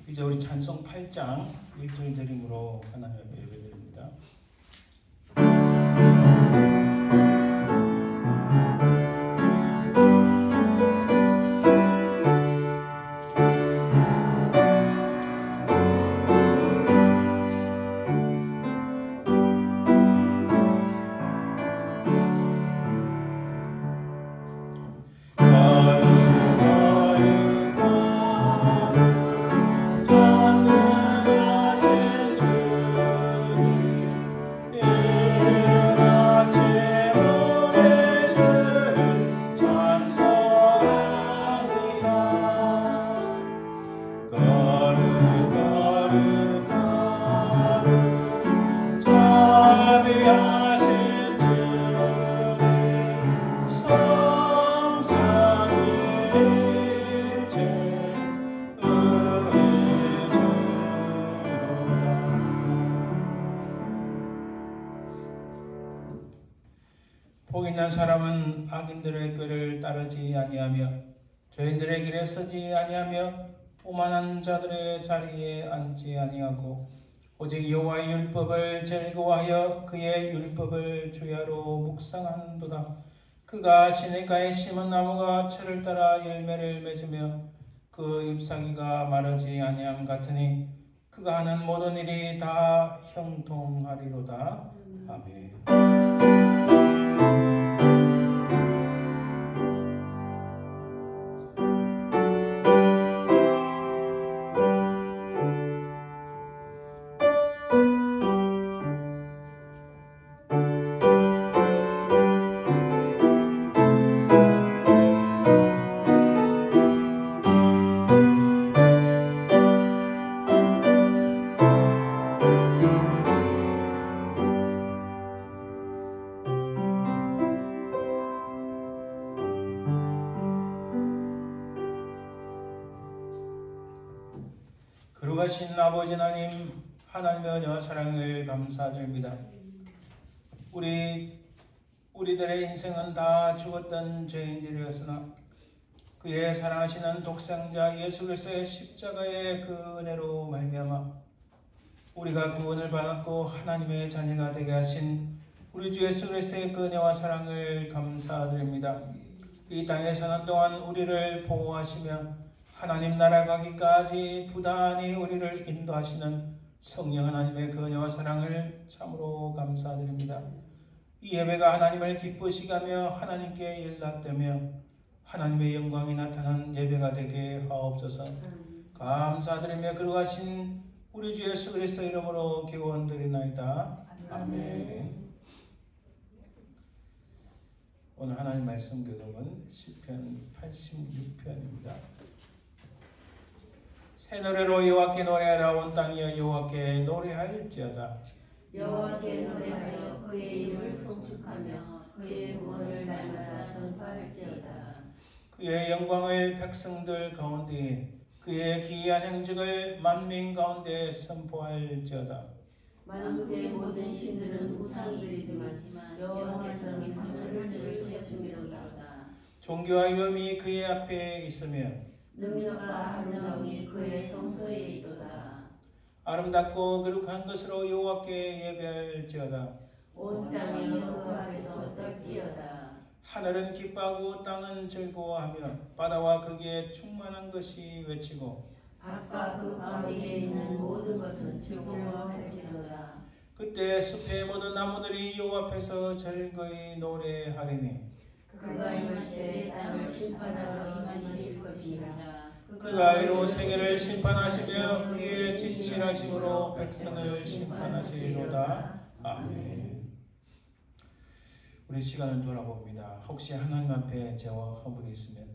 이제 우리 찬송 8장 1절 드림으로 하나님 앞에 예배드립니다. 복 있는 사람은 악인들의 꾀를 따르지 아니하며 죄인들의 길에 서지 아니하며 오만한 자들의 자리에 앉지 아니하고 오직 여호와의 율법을 즐거워하여 그의 율법을 주야로 묵상하는도다. 그가 시냇가에 심은 나무가 철을 따라 열매를 맺으며 그 잎사귀가 마르지 아니함 같으니 그가 하는 모든 일이 다 형통하리로다. 아멘. 거룩하신 아버지 하나님, 하나님의 은혜와 사랑을 감사드립니다. 우리들의 인생은 다 죽었던 죄인들이었으나 그의 사랑하시는 독생자 예수 그리스도의 십자가의 그 은혜로 말미암아 우리가 구원을 받았고 하나님의 자녀가 되게 하신 우리 주 예수 그리스도의 그 은혜와 사랑을 감사드립니다. 이 땅에 사는 동안 우리를 보호하시며 하나님 나라 가기까지 부단히 우리를 인도하시는 성령 하나님의 그 은혜와 사랑을 참으로 감사드립니다. 이 예배가 하나님을 기쁘시게 하며 하나님께 연락되며 하나님의 영광이 나타난 예배가 되게 하옵소서. 감사드리며 거룩하신 우리 주 예수 그리스도 이름으로 기원드리나이다. 아멘. 오늘 하나님 말씀 교독은 시편 86편입니다. 새 노래로 여호와께 노래하라. 온 땅이여 여호와께 노래할지어다. 여호와께 노래하여 그의 이름을 송축하며 그의 구원을 날마다 전파할지어다. 그의 영광을 백성들 가운데 그의 기이한 행적을 만민 가운데 선포할지어다. 만국의 모든 신들은 우상이지만 여호와께서는 하늘을 지으셨음이로다. 존귀와 위엄이 그의 앞에 있으며 능력과 아름다움이 그의 성소에 있도다. 아름답고 거룩한 것으로 여호와께 예배할지어다. 온 땅이 그 앞에서 떨지어다. 하늘은 기뻐하고 땅은 즐거워하며 바다와 거기에 충만한 것이 외치고 바다가 그 가운데 있는 모든 것은 즐거워할지어다. 그때 숲의 모든 나무들이 여호와 앞에서 즐거이 노래하리니 그가 이르시되 땅을 심판하러 임하실 것이니라. 그가 이로 세계를 심판하시며 그의 진실하심으로 백성을 심판하시리로다. 아멘. 우리 시간을 돌아봅니다. 혹시 하나님 앞에 죄와 허물이 있으면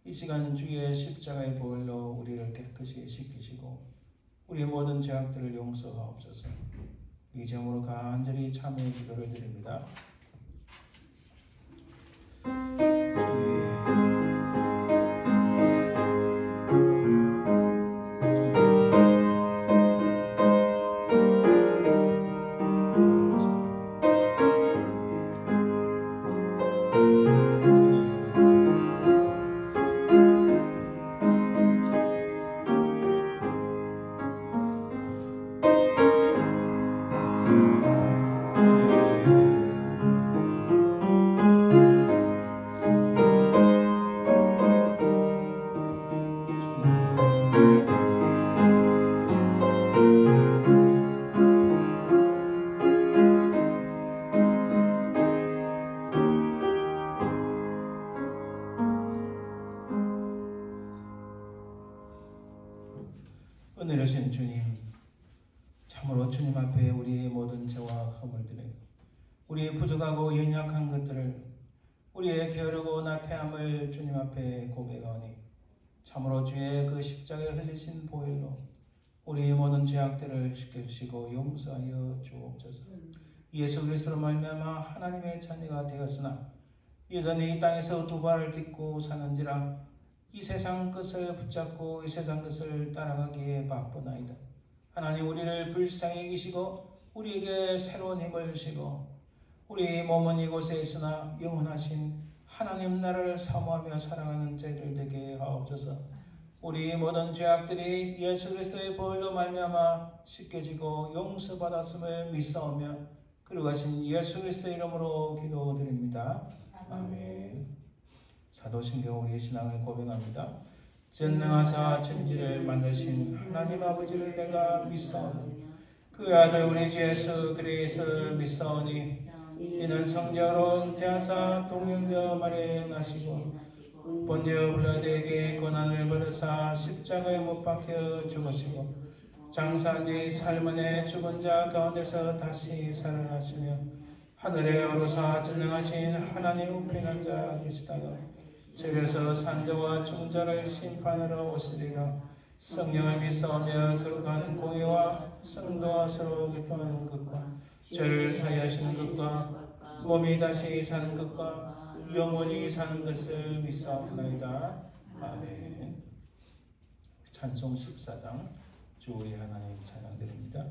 이 시간 주의 십자가의 보혈로 우리를 깨끗이 씻기시고 우리의 모든 죄악들을 용서하옵소서. 이 점으로 간절히 참회의 기도를 드립니다. 주님, 참으로 주님 앞에 우리의 모든 죄와 허물들을, 우리의 부족하고 연약한 것들을, 우리의 게으르고 나태함을 주님 앞에 고백하오니 참으로 주의 그 십자가에 흘리신 보혈로 우리의 모든 죄악들을 씻겨주시고 용서하여 주옵소서. 예수 그리스도로 말미암아 하나님의 자녀가 되었으나 여전히 이 땅에서 두 발을 딛고 사는지라 이 세상 것을 붙잡고 이 세상 것을 따라가기에 바쁘나이다. 하나님, 우리를 불쌍히 여기시고 우리에게 새로운 힘을 주시고 우리 몸은 이곳에 있으나 영원하신 하나님 나라를 사모하며 사랑하는 저희들 되게 하옵소서. 우리 모든 죄악들이 예수 그리스도의 보혈로 말미암아 씻겨지고 용서받았음을 믿사오며 그러하신 예수 그리스도의 이름으로 기도드립니다. 아멘. 사도신경 우리의 신앙을 고백합니다. 전능하사 천지를 만드신 하나님 아버지를 내가 믿사오니 그 아들 우리 주 예수 그리스도를 믿사오니 이는 성령으로 잉태하사 동정녀 마리아에 나시고 본디오 빌라도에게 고난을 받으사 십자가에 못 박혀 죽으시고 장사한 지 살문에 죽은 자 가운데서 다시 살아나시며 하늘에 오르사 전능하신 하나님 우편에 앉아 계시다가 저에서 산자와 죽은 자를 심판하러 오시리라. 성령을 믿사오며 거룩한 공의와 성도와 서로 교통하는 것과 죄를 사하시는 것과 몸이 다시 사는 것과 영원히 사는 것을 믿사옵나이다. 아멘. 찬송 14장 주 우리 하나님 찬양드립니다.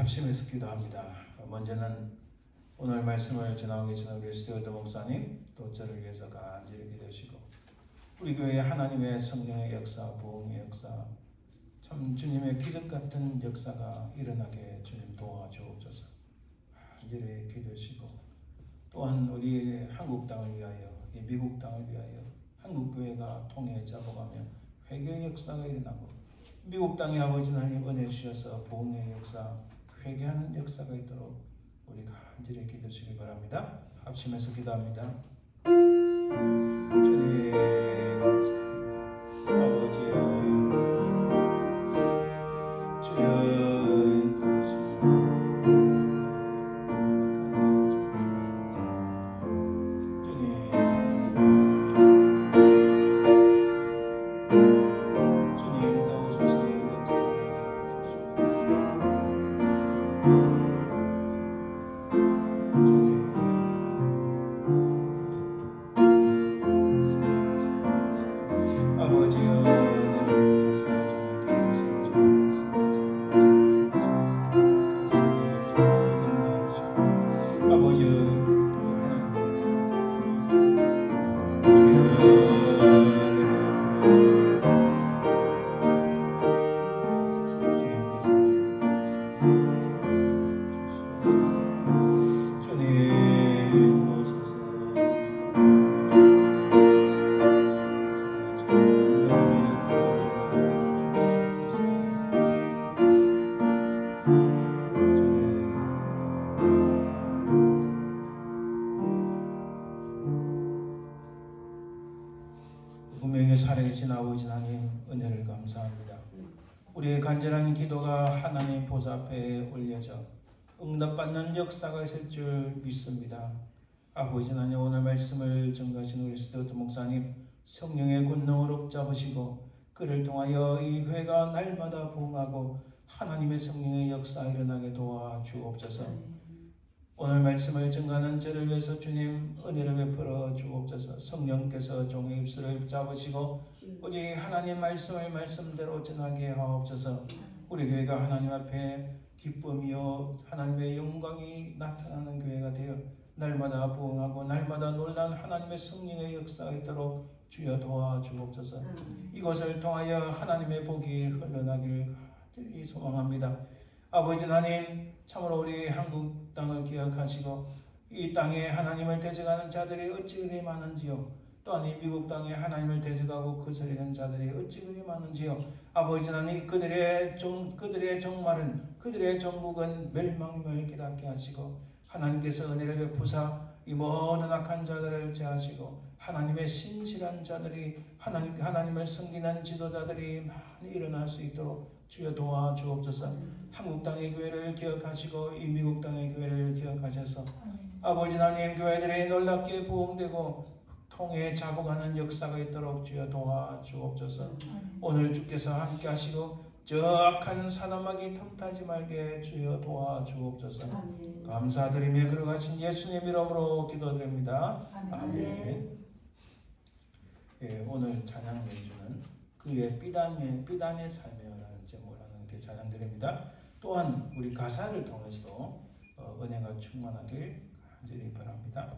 합심해서 기도합니다. 먼저는 오늘 말씀을 전하고 계신 우리 스튜어트 목사님, 또 저를 위해서 간절히 기도하시고 우리 교회에 하나님의 성령의 역사, 부흥의 역사, 참 주님의 기적 같은 역사가 일어나게 주님 도와주옵소서. 간절히 기도하시고 또한 우리 한국 땅을 위하여, 이 미국 땅을 위하여 한국 교회가 통해 잡아가며 회개의 역사가 일어나고 미국 땅에 아버지 하나님 은혜 주셔서 부흥의 역사, 회개하는 역사가 있도록 우리 간절히 기도하시기 바랍니다. 합심해서 기도합니다. 주님 아버지여, 주여 살아계신 아버지 하나님 은혜를 감사합니다. 우리의 간절한 기도가 하나님 보좌 앞에 올려져 응답받는 역사가 있을 줄 믿습니다. 아버지 하나님 오늘 말씀을 전가하신 우리 스튜어트 목사님 성령의 권능으로 붙잡으시고 그를 통하여 이 교회가 날마다 부흥하고 하나님의 성령의 역사 일어나게 도와주옵소서. 오늘 말씀을 전가하는 저를 위해서 주님 은혜를 베풀어 주옵소서. 성령께서 종의 입술을 잡으시고 오직 하나님 말씀을 말씀대로 전하게 하옵소서. 우리 교회가 하나님 앞에 기쁨이요 하나님의 영광이 나타나는 교회가 되어 날마다 부흥하고 날마다 놀란 하나님의 성령의 역사가 있도록 주여 도와주옵소서. 이것을 통하여 하나님의 복이 흘러나길 간절히 소망합니다. 아버지 하나님 참으로 우리 한국 땅을 기억하시고 이 땅에 하나님을 대적하는 자들이 어찌 그리 많은지요. 또한 이 미국 땅에 하나님을 대적하고 거스르는 자들이 어찌 그리 많은지요. 아버지 하나님 그들의 종말은 그들의 종국은 멸망을 깨닫게 하시고 하나님께서 은혜를 베푸사 이 모든 악한 자들을 제하시고 하나님의 신실한 자들이 하나님을 섬기는 지도자들이 많이 일어날 수 있도록 주여 도와주옵소서. 한국 땅의 교회를 기억하시고 이 미국 땅의 교회를 기억하셔서 아버지 하나님 교회들이 놀랍게 부흥되고 통해 자복하는 역사가 있도록 주여 도와주옵소서. 오늘 주께서 함께 하시고 저 악한 사람마귀 틈타지 말게 주여 도와주옵소서. 감사드리며 걸어가신 예수님 이름으로 기도드립니다. 아멘. 예, 오늘 찬양 연주는 그의 삐단의 삶이라는 제목을 하는 이렇게 찬양드립니다. 또한 우리 가사를 통해서도 은혜가 충만하길 간절히 바랍니다.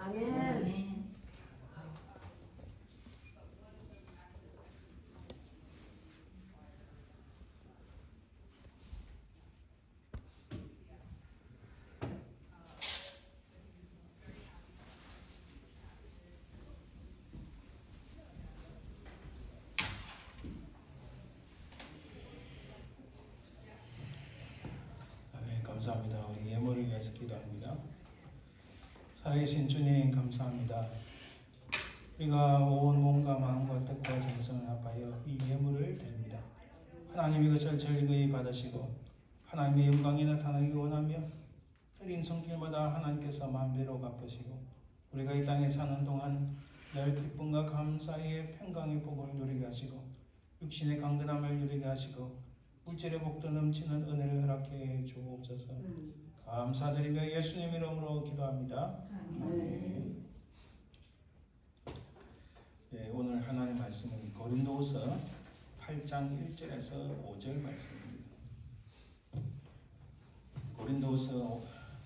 아멘. 아멘. 감사합니다. 우리 예물을 위해서 기도합니다. 살아계신 주님 감사합니다. 우리가 온 몸과 마음과 뜻과 정성을 합하여 이 예물을 드립니다. 하나님 이것을 절기히 받으시고 하나님의 영광이 나타나기 원하며 드린 손길마다 하나님께서 만배로 갚으시고 우리가 이 땅에 사는 동안 늘 기쁨과 감사의 평강의 복을 누리게 하시고 육신의 강건함을 누리게 하시고 물질의 복도 넘치는 은혜를 허락해 주옵소서. 감사드리며 예수님 이름으로 기도합니다. 아멘. 네, 오늘 하나님 말씀은 고린도후서 8장 1절에서 5절 말씀입니다. 고린도후서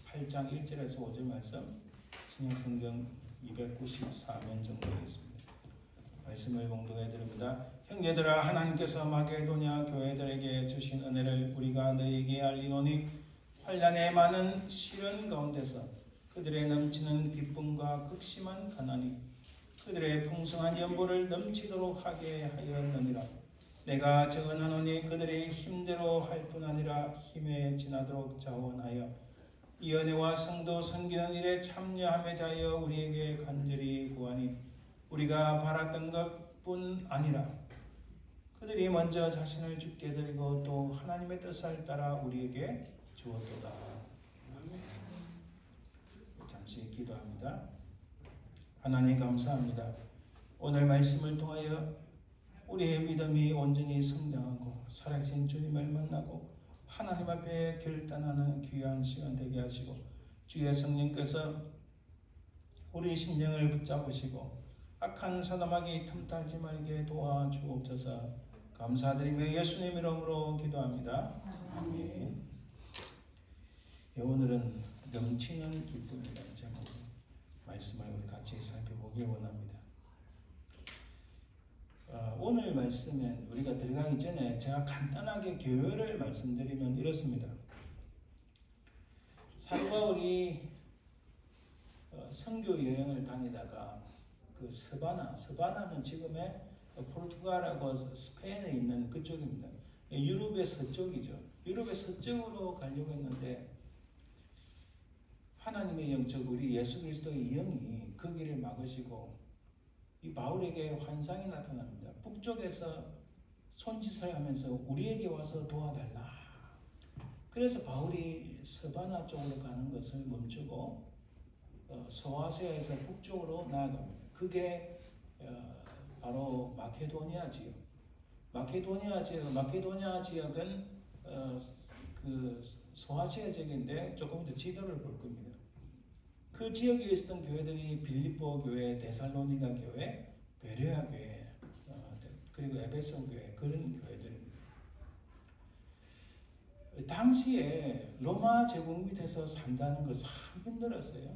8장 1절에서 5절 말씀 신약성경 294면 정도 되겠습니다. 말씀을 공동해 드립니다. 형제들아 하나님께서 마게도냐 교회들에게 주신 은혜를 우리가 너희에게 알리노니 환난의 많은 시련 가운데서 그들의 넘치는 기쁨과 극심한 가난이 그들의 풍성한 연보를 넘치도록 하게 하였느니라. 내가 증언하노니 그들의 힘대로 할 뿐 아니라 힘에 지나도록 자원하여 이 은혜와 성도 섬기는 일에 참여함에 대하여 우리에게 간절히 구하니 우리가 바랐던 것뿐 아니라 그들이 먼저 자신을 주께 드리고 또 하나님의 뜻을 따라 우리에게 주었도다. 잠시 기도합니다. 하나님 감사합니다. 오늘 말씀을 통하여 우리의 믿음이 온전히 성장하고 살아계신 주님을 만나고 하나님 앞에 결단하는 귀한 시간 되게 하시고 주의 성령께서 우리 심령을 붙잡으시고 악한 사람에게 틈타지 말게 도와주옵소서. 감사드리며 예수님 이름으로 기도합니다. 아멘. 오늘은 넘치는 기쁨이라는 제목으로 말씀을 우리 같이 살펴보길 원합니다. 오늘 말씀은 우리가 들어가기 전에 제가 간단하게 교회를 말씀드리면 이렇습니다. 사도가 우리 선교 여행을 다니다가 그 스바나는 지금의 포르투갈하고 스페인에 있는 그쪽입니다. 유럽의 서쪽이죠. 유럽의 서쪽으로 가려고 했는데 하나님의 영적 우리 예수 그리스도의 영이 그 길을 막으시고 이 바울에게 환상이 나타납니다. 북쪽에서 손짓을 하면서 우리에게 와서 도와달라. 그래서 바울이 스바나 쪽으로 가는 것을 멈추고 소아시아에서 북쪽으로 나아갑니다. 그게 바로 마케도니아 지역. 마케도니아 지역은 그 소아시아 지역인데 조금 더 지도를 볼 겁니다. 그 지역에 있었던 교회들이 빌립보 교회, 데살로니가 교회, 베레아 교회, 그리고 에베소 교회 그런 교회들입니다. 당시에 로마 제국 밑에서 산다는 거 참 힘들었어요.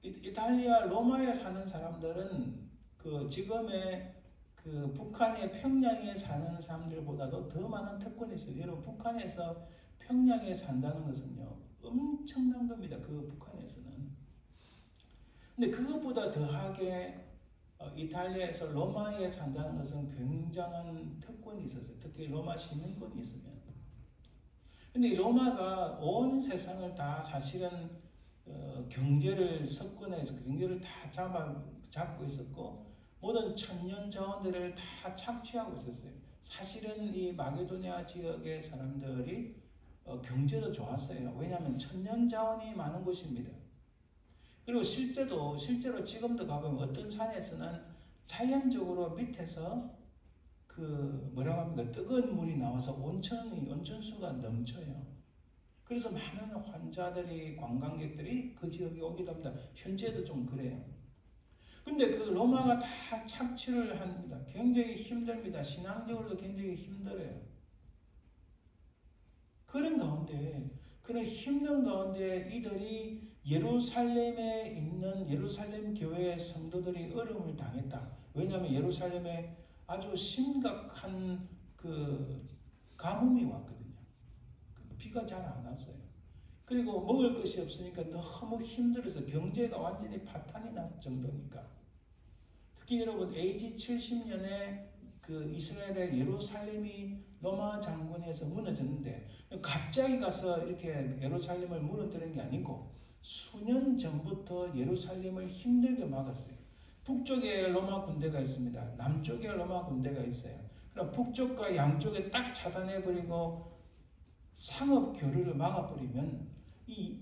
이탈리아 로마에 사는 사람들은 그 지금의 그 북한의 평양에 사는 사람들보다도 더 많은 특권이 있어요. 여러분 북한에서 평양에 산다는 것은요 엄청난 겁니다. 그 북한에서는. 근데 그것보다 더하게 이탈리아에서 로마에 산다는 것은 굉장한 특권이 있었어요. 특히 로마 시민권이 있으면. 근데 로마가 온 세상을 다 사실은 경제를 석권해서 경제를 다 잡고 있었고 모든 천년 자원들을 다 착취하고 있었어요. 사실은 이 마게도니아 지역의 사람들이 경제도 좋았어요. 왜냐하면 천년 자원이 많은 곳입니다. 그리고 실제로 지금도 가보면 어떤 산에서는 자연적으로 밑에서 그 뭐라고 합니까? 뜨거운 물이 나와서 온천수가 넘쳐요. 그래서 많은 환자들이 관광객들이 그 지역에 오기도 합니다. 현재도 좀 그래요. 근데 그 로마가 다 착취를 합니다. 굉장히 힘듭니다. 신앙적으로도 굉장히 힘들어요. 그런 힘든 가운데 이들이 예루살렘에 있는 예루살렘 교회 성도들이 어려움을 당했다. 왜냐하면 예루살렘에 아주 심각한 그 가뭄이 왔거든요. 비가 잘 안 왔어요. 그리고 먹을 것이 없으니까 너무 힘들어서 경제가 완전히 파탄이 날 정도니까. 특히 여러분 AD 70년에 그 이스라엘의 예루살렘이 로마 장군에서 무너졌는데 갑자기 가서 이렇게 예루살렘을 무너뜨린 게 아니고 수년 전부터 예루살렘을 힘들게 막았어요. 북쪽에 로마 군대가 있습니다. 남쪽에 로마 군대가 있어요. 그럼 북쪽과 양쪽에 딱 차단해버리고 상업 교류를 막아버리면 이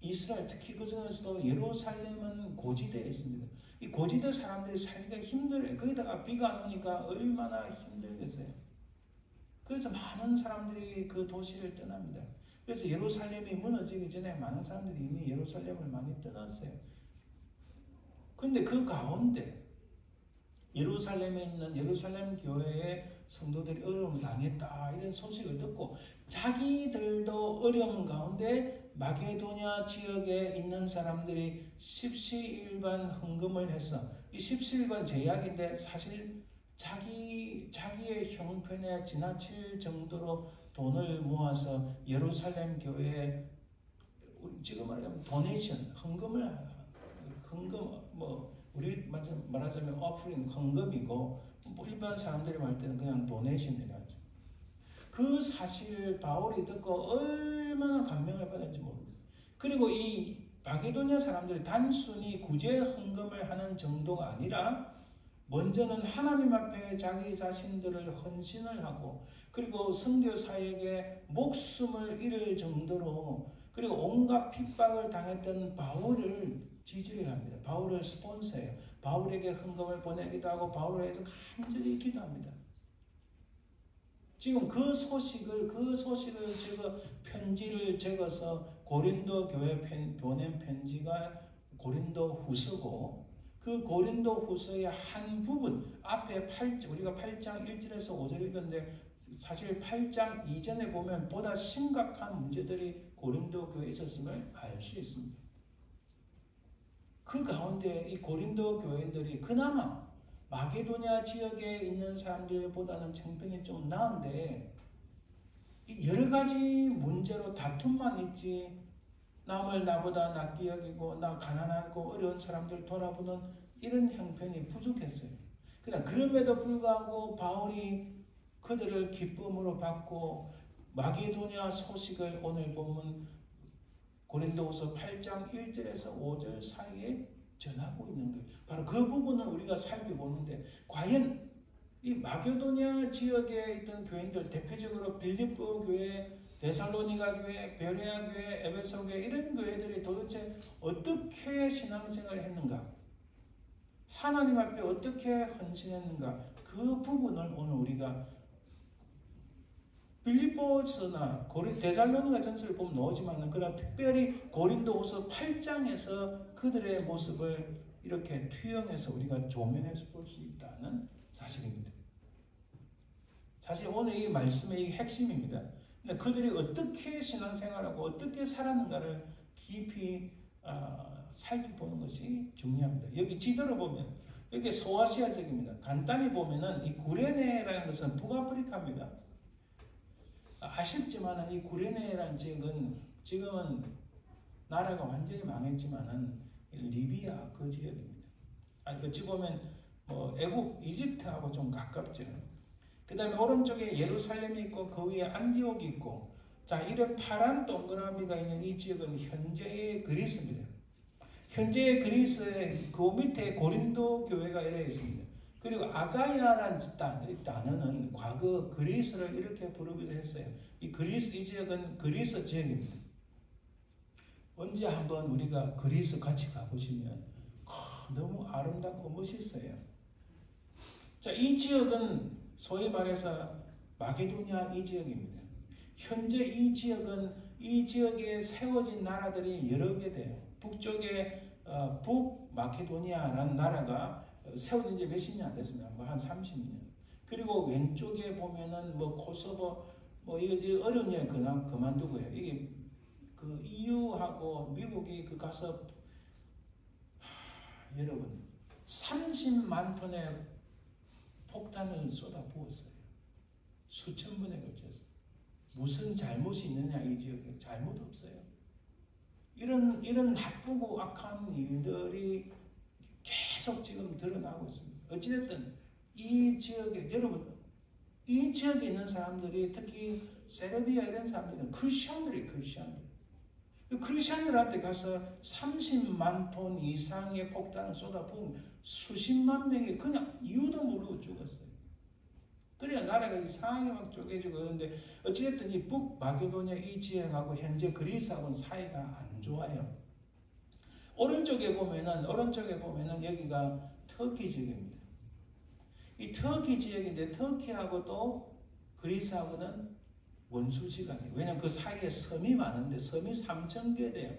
이스라엘 특히 그 중에서도 예루살렘은 고지대에 있습니다. 이 고지대 사람들이 살기가 힘들어요. 거기다가 비가 안 오니까 얼마나 힘들겠어요. 그래서 많은 사람들이 그 도시를 떠납니다. 그래서 예루살렘이 무너지기 전에 많은 사람들이 이미 예루살렘을 많이 떠났어요. 그런데 그 가운데 예루살렘에 있는 예루살렘 교회의 성도들이 어려움을 당했다 이런 소식을 듣고 자기들도 어려움 가운데 마게도냐 지역에 있는 사람들이 십시일반 헌금을 해서 이 십시일반 제약인데 사실 자기의 형편에 지나칠 정도로 돈을 모아서 예루살렘 교회에 지금 말하면 도네이션 헌금 우리 말하자면 오프링 헌금이고 일반 사람들이 말 때는 그냥 도네이션이라 하죠. 그 사실 바울이 듣고 얼마나 감명을 받았는지 모릅니다. 그리고 이 마게도냐 사람들이 단순히 구제 헌금을 하는 정도가 아니라 먼저는 하나님 앞에 자기 자신들을 헌신을 하고 그리고 선교사에게 목숨을 잃을 정도로 그리고 온갖 핍박을 당했던 바울을 지지를 합니다. 바울을 스폰서해요. 바울에게 헌금을 보내기도 하고 바울을 위해서 간절히 기도합니다. 지금 그 소식을 편지를 적어서 고린도 교회 보낸 편지가 고린도 후서고 그 고린도 후서의 한 부분 앞에 우리가 8장 1절에서 5절 읽었는데 사실 8장 이전에 보면 보다 심각한 문제들이 고린도 교회에 있었음을 알 수 있습니다. 그 가운데 이 고린도 교인들이 그나마 마게도냐 지역에 있는 사람들보다는 형편이 좀 나은데 여러 가지 문제로 다툼만 있지 남을 나보다 낫게 여기고 나 가난하고 어려운 사람들 돌아보는 이런 형편이 부족했어요. 그러나 그럼에도 불구하고 바울이 그들을 기쁨으로 받고 마게도냐 소식을 오늘 보면 고린도후서 8장 1절에서 5절 사이에 전하고 있는 거예요. 바로 그 부분을 우리가 살펴보는데 과연 이 마게도냐 지역에 있던 교인들 대표적으로 빌립보 교회, 데살로니가 교회, 베레아 교회, 에베소 교회 이런 교회들이 도대체 어떻게 신앙생활을 했는가? 하나님 앞에 어떻게 헌신했는가? 그 부분을 오늘 우리가 빌립보서나 데살로니가 전서를 보면 나오지만 그러나 특별히 고린도후서 8장에서 그들의 모습을 이렇게 투영해서 우리가 조명해서 볼 수 있다는 사실입니다. 사실 오늘 이 말씀의 핵심입니다. 그들이 어떻게 신앙생활하고 어떻게 살았는가를 깊이 살펴보는 것이 중요합니다. 여기 지도를 보면 여기 소아시아 지역입니다. 간단히 보면은 이 구레네라는 것은 북아프리카입니다. 아쉽지만 이 구레네라는 지역은 지금은 나라가 완전히 망했지만은 리비아 그 지역입니다. 어찌 보면 애국 이집트하고 좀 가깝죠. 그 다음에 오른쪽에 예루살렘이 있고 그 위에 안디옥이 있고 자 이런 파란 동그라미가 있는 이 지역은 현재의 그리스입니다. 현재의 그리스의 그 밑에 고린도 교회가 이래 있습니다. 그리고 아가야라는 단어는 과거 그리스를 이렇게 부르기도 했어요. 이 지역은 그리스 지역입니다. 언제 한번 우리가 그리스 같이 가보시면 너무 아름답고 멋있어요. 자, 이 지역은 소위 말해서 마게도냐 이 지역입니다. 현재 이 지역에 세워진 나라들이 여러 개 돼요. 북쪽에 북마케도니아라는 나라가 세워진 지 몇십 년 안 됐습니다. 한 30년. 그리고 왼쪽에 보면은 코소보 이거 어려운 일 그만두고요. 이게 그 그 EU하고 미국이 그 가서 여러분 30만 톤의 폭탄을 쏟아부었어요. 수천 번에 걸쳐서. 무슨 잘못이 있느냐 이 지역에? 잘못 없어요. 이런 나쁘고 악한 일들이 계속 지금 드러나고 있습니다. 어찌됐든 이 지역에 여러분 이 지역에 있는 사람들이 특히 세르비아 이런 사람들은 크리스천들한테 가서 30만 톤 이상의 폭탄을 쏟아부으면 수십만 명이 그냥 이유도 모르고 죽었어요. 그래야 나라가 이상하게 막 쪼개지고 그러는데 어찌됐든 이 북마게도니아 이 지역하고 현재 그리스하고는 사이가 안 좋아요. 오른쪽에 보면은 여기가 터키 지역입니다. 이 터키 지역인데 터키하고 또 그리스하고는 원수지간이에요. 왜냐하면 그 사이에 섬이 많은데 섬이 3,000개 돼요.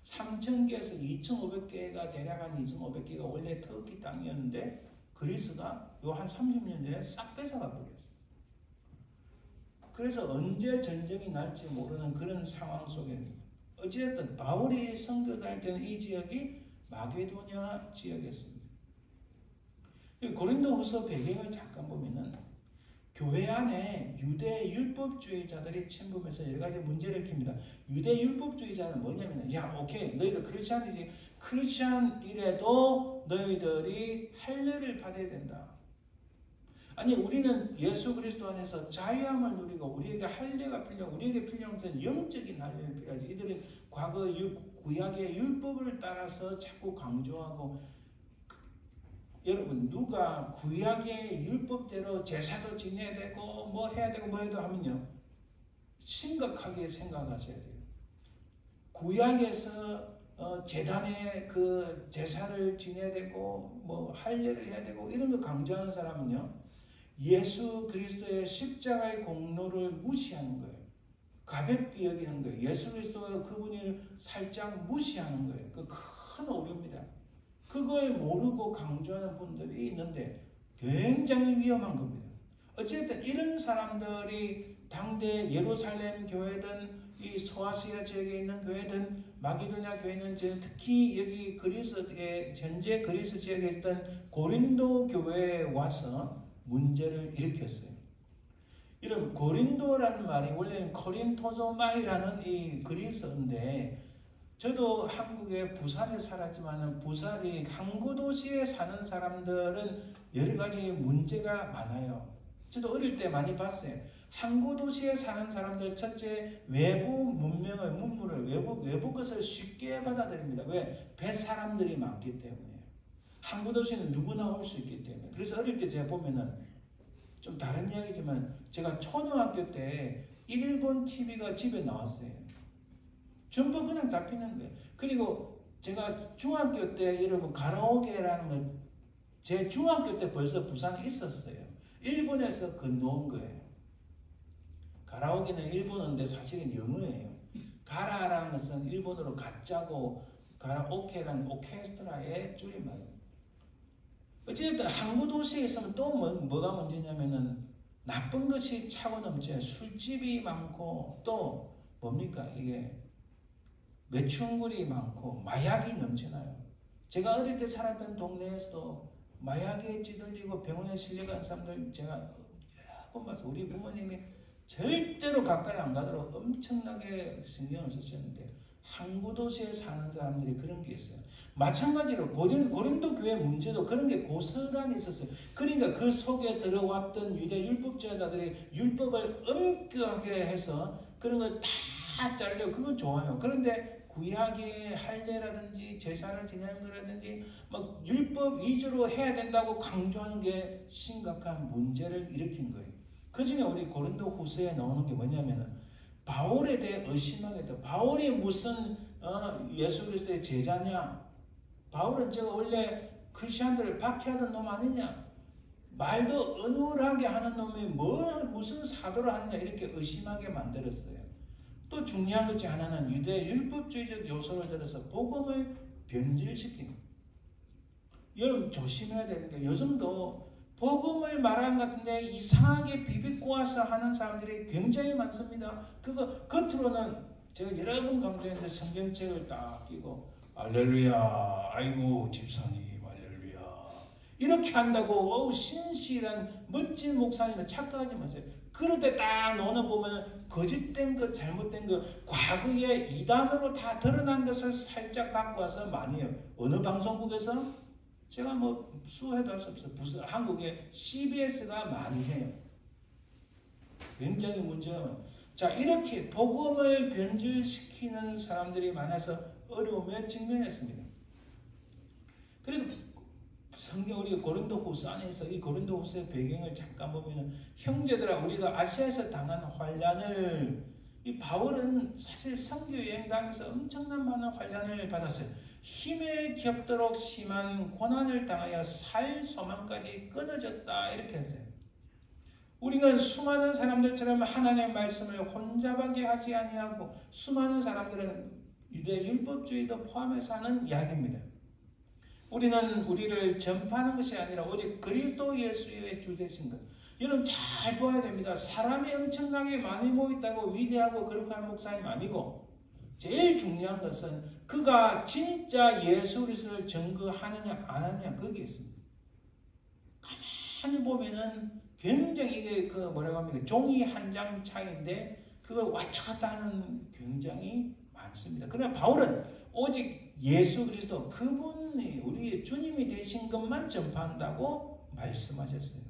3,000개에서 2,500개가 대략 한 2,500개가 원래 터키 땅이었는데 그리스가 요 한 30년 전에 싹 뺏어가 버렸어요. 그래서 언제 전쟁이 날지 모르는 그런 상황 속에 어찌됐든 바울이 선교할 때는 이 지역이 마게도냐 지역이었습니다. 고린도후서 배경을 잠깐 보면은 교회 안에 유대 율법주의자들이 침범해서 여러 가지 문제를 킵니다. 유대 율법주의자는 뭐냐면 오케이 너희들 크리스찬이지 크리스찬이라도 너희들이 할례를 받아야 된다. 아니 우리는 예수 그리스도 안에서 자유함을 누리고 우리에게 할례가 필요하고 우리에게 필요한 것은 영적인 할례를 필요하지. 이들은 과거 구약의 율법을 따라서 자꾸 강조하고 여러분 누가 구약의 율법대로 제사도 지내야 되고 뭐 해야 되고 뭐 해도 하면요 심각하게 생각하셔야 돼요. 구약에서 제단에 그 제사를 지내야 되고 뭐 할례를 해야 되고 이런 거 강조하는 사람은요 예수 그리스도의 십자가의 공로를 무시하는 거예요. 가볍게 여기는 거예요. 예수 그리스도의 그분을 살짝 무시하는 거예요. 그 큰 오류입니다. 그걸 모르고 강조하는 분들이 있는데 굉장히 위험한 겁니다. 어쨌든 이런 사람들이 당대 예루살렘 교회든 이 소아시아 지역에 있는 교회든 마게도냐 교회는 특히 여기 그리스의 현재 그리스 지역에 있던 고린도 교회에 와서 문제를 일으켰어요. 여러분 고린도라는 말이 원래는 코린토조마이라는 이 그리스어인데 저도 한국의 부산에 살았지만 부산이 항구 도시에 사는 사람들은 여러 가지 문제가 많아요. 저도 어릴 때 많이 봤어요. 항구 도시에 사는 사람들 첫째 외부 문물을 외부 것을 쉽게 받아들입니다. 왜? 배 사람들이 많기 때문에. 항구 도시는 누구나 올 수 있기 때문에. 그래서 어릴 때 제가 보면은 좀 다른 이야기지만 제가 초등학교 때 일본 TV가 집에 나왔어요. 전부 그냥 잡히는 거예요. 그리고 제가 중학교 때 여러분 가라오케라는 걸 제 중학교 때 벌써 부산에 있었어요. 일본에서 건너온 거예요. 가라오케는 일본어인데 사실은 영어예요. 가라라는 것은 일본어로 가짜고 가라오케라는 오케스트라의 줄임말이에요. 어쨌든 항구 도시에 있으면 또 뭐가 문제냐면은 나쁜 것이 차고 넘쳐요. 술집이 많고 또 뭡니까 이게 매춘굴이 많고 마약이 넘치나요. 제가 어릴 때 살았던 동네에서도 마약에 찌들리고 병원에 실려간 사람들 제가 여러 번 봤어요. 우리 부모님이 절대로 가까이 안 가도록 엄청나게 신경을 쓰셨는데 항구 도시에 사는 사람들이 그런 게 있어요. 마찬가지로 고린도 교회 문제도 그런 게 고스란히 있었어요. 그러니까 그 속에 들어왔던 유대 율법주의자들이 율법을 엄격하게 해서 그런 걸 다 잘려. 그건 좋아요. 그런데 구약의 할례라든지 제사를 지내는 거라든지 막 율법 위주로 해야 된다고 강조하는 게 심각한 문제를 일으킨 거예요. 그 중에 우리 고린도 후서에 나오는 게 뭐냐면은 바울에 대해 의심하겠다. 바울이 무슨 예수 그리스도의 제자냐? 바울은 제가 원래 크리스천들을 박해하던 놈 아니냐? 말도 어눌하게 하는 놈이 무슨 사도를 하느냐 이렇게 의심하게 만들었어요. 또 중요한 것 중 하나는 유대 율법주의적 요소를 들어서 복음을 변질시키는. 여러분 조심해야 되는 게 요즘도 복음을 말하는 것 같은데 이상하게 비비꼬아서 하는 사람들이 굉장히 많습니다. 그거 겉으로는 제가 여러 번 강조했는데 성경책을 딱 끼고 할렐루야, 아이고 집사님 할렐루야 이렇게 한다고 신실한 멋진 목사님은 착각하지 마세요. 그럴 때 딱 논어 보면 거짓된 것, 잘못된 것, 과거에 이단으로 다 드러난 것을 살짝 갖고 와서 많이 해요. 어느 방송국에서? 제가 뭐 수해도 할 수 없어요. 무슨 한국의 CBS가 많이 해요. 굉장히 문제가 많아요. 자, 이렇게 복음을 변질시키는 사람들이 많아서 어려움에 직면했습니다. 그래서 성경 우리 고린도후서 안에서 이 고린도후서의 배경을 잠깐 보면은 형제들아 우리가 아시아에서 당한 환난을 이 바울은 사실 선교 여행 다니면서 엄청난 많은 환난을 받았어요. 힘에 겹도록 심한 고난을 당하여 살 소망까지 끊어졌다 이렇게 했어요. 우리는 수많은 사람들처럼 하나님의 말씀을 혼잡하게 하지 아니하고 수많은 사람들은 유대 율법주의도 포함해서 하는 이야기입니다. 우리는 우리를 전파하는 것이 아니라 오직 그리스도 예수의 주 되신 것. 여러분 잘 보아야 됩니다. 사람이 엄청나게 많이 모였다고 위대하고 거룩한 목사님 아니고 제일 중요한 것은 그가 진짜 예수 그리스도를 증거하느냐 안 하느냐 거기에 있습니다. 가만히 보면은 굉장히 이게 그 뭐라고 합니까? 종이 한 장 차이인데 그걸 왔다 갔다 하는 굉장히 많습니다. 그러나 바울은 오직 예수 그리스도 그분이 우리의 주님이 되신 것만 전파한다고 말씀하셨어요.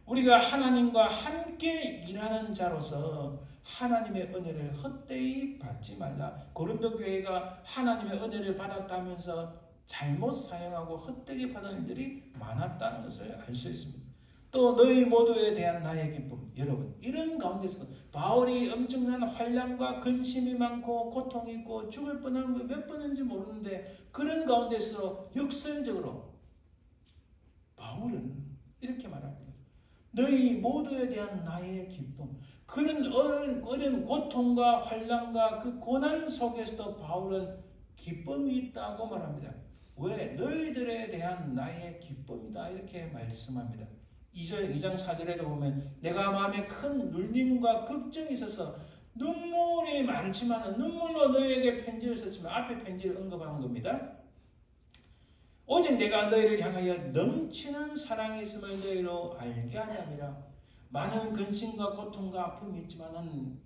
우리가 하나님과 함께 일하는 자로서 하나님의 은혜를 헛되이 받지 말라. 고린도 교회가 하나님의 은혜를 받았다면서 잘못 사용하고 헛되게 받은 일들이 많았다는 것을 알 수 있습니다. 또 너희 모두에 대한 나의 기쁨. 여러분 이런 가운데서 바울이 엄청난 환난과 근심이 많고 고통이 있고 죽을 뻔한 거 몇 번인지 모르는데 그런 가운데서 역설적으로 바울은 이렇게 말합니다. 너희 모두에 대한 나의 기쁨. 그런 어려운 고통과 환난과 그 고난 속에서도 바울은 기쁨이 있다고 말합니다. 왜? 너희들에 대한 나의 기쁨이다 이렇게 말씀합니다. 2장 4절에도 보면 내가 마음에 큰 눌림과 걱정이 있어서 눈물이 많지만 눈물로 너희에게 편지를 썼지만 앞에 편지를 언급하는 겁니다. 오직 내가 너희를 향하여 넘치는 사랑이 있음을 너희로 알게 하려니라. 많은 근심과 고통과 아픔이 있지만은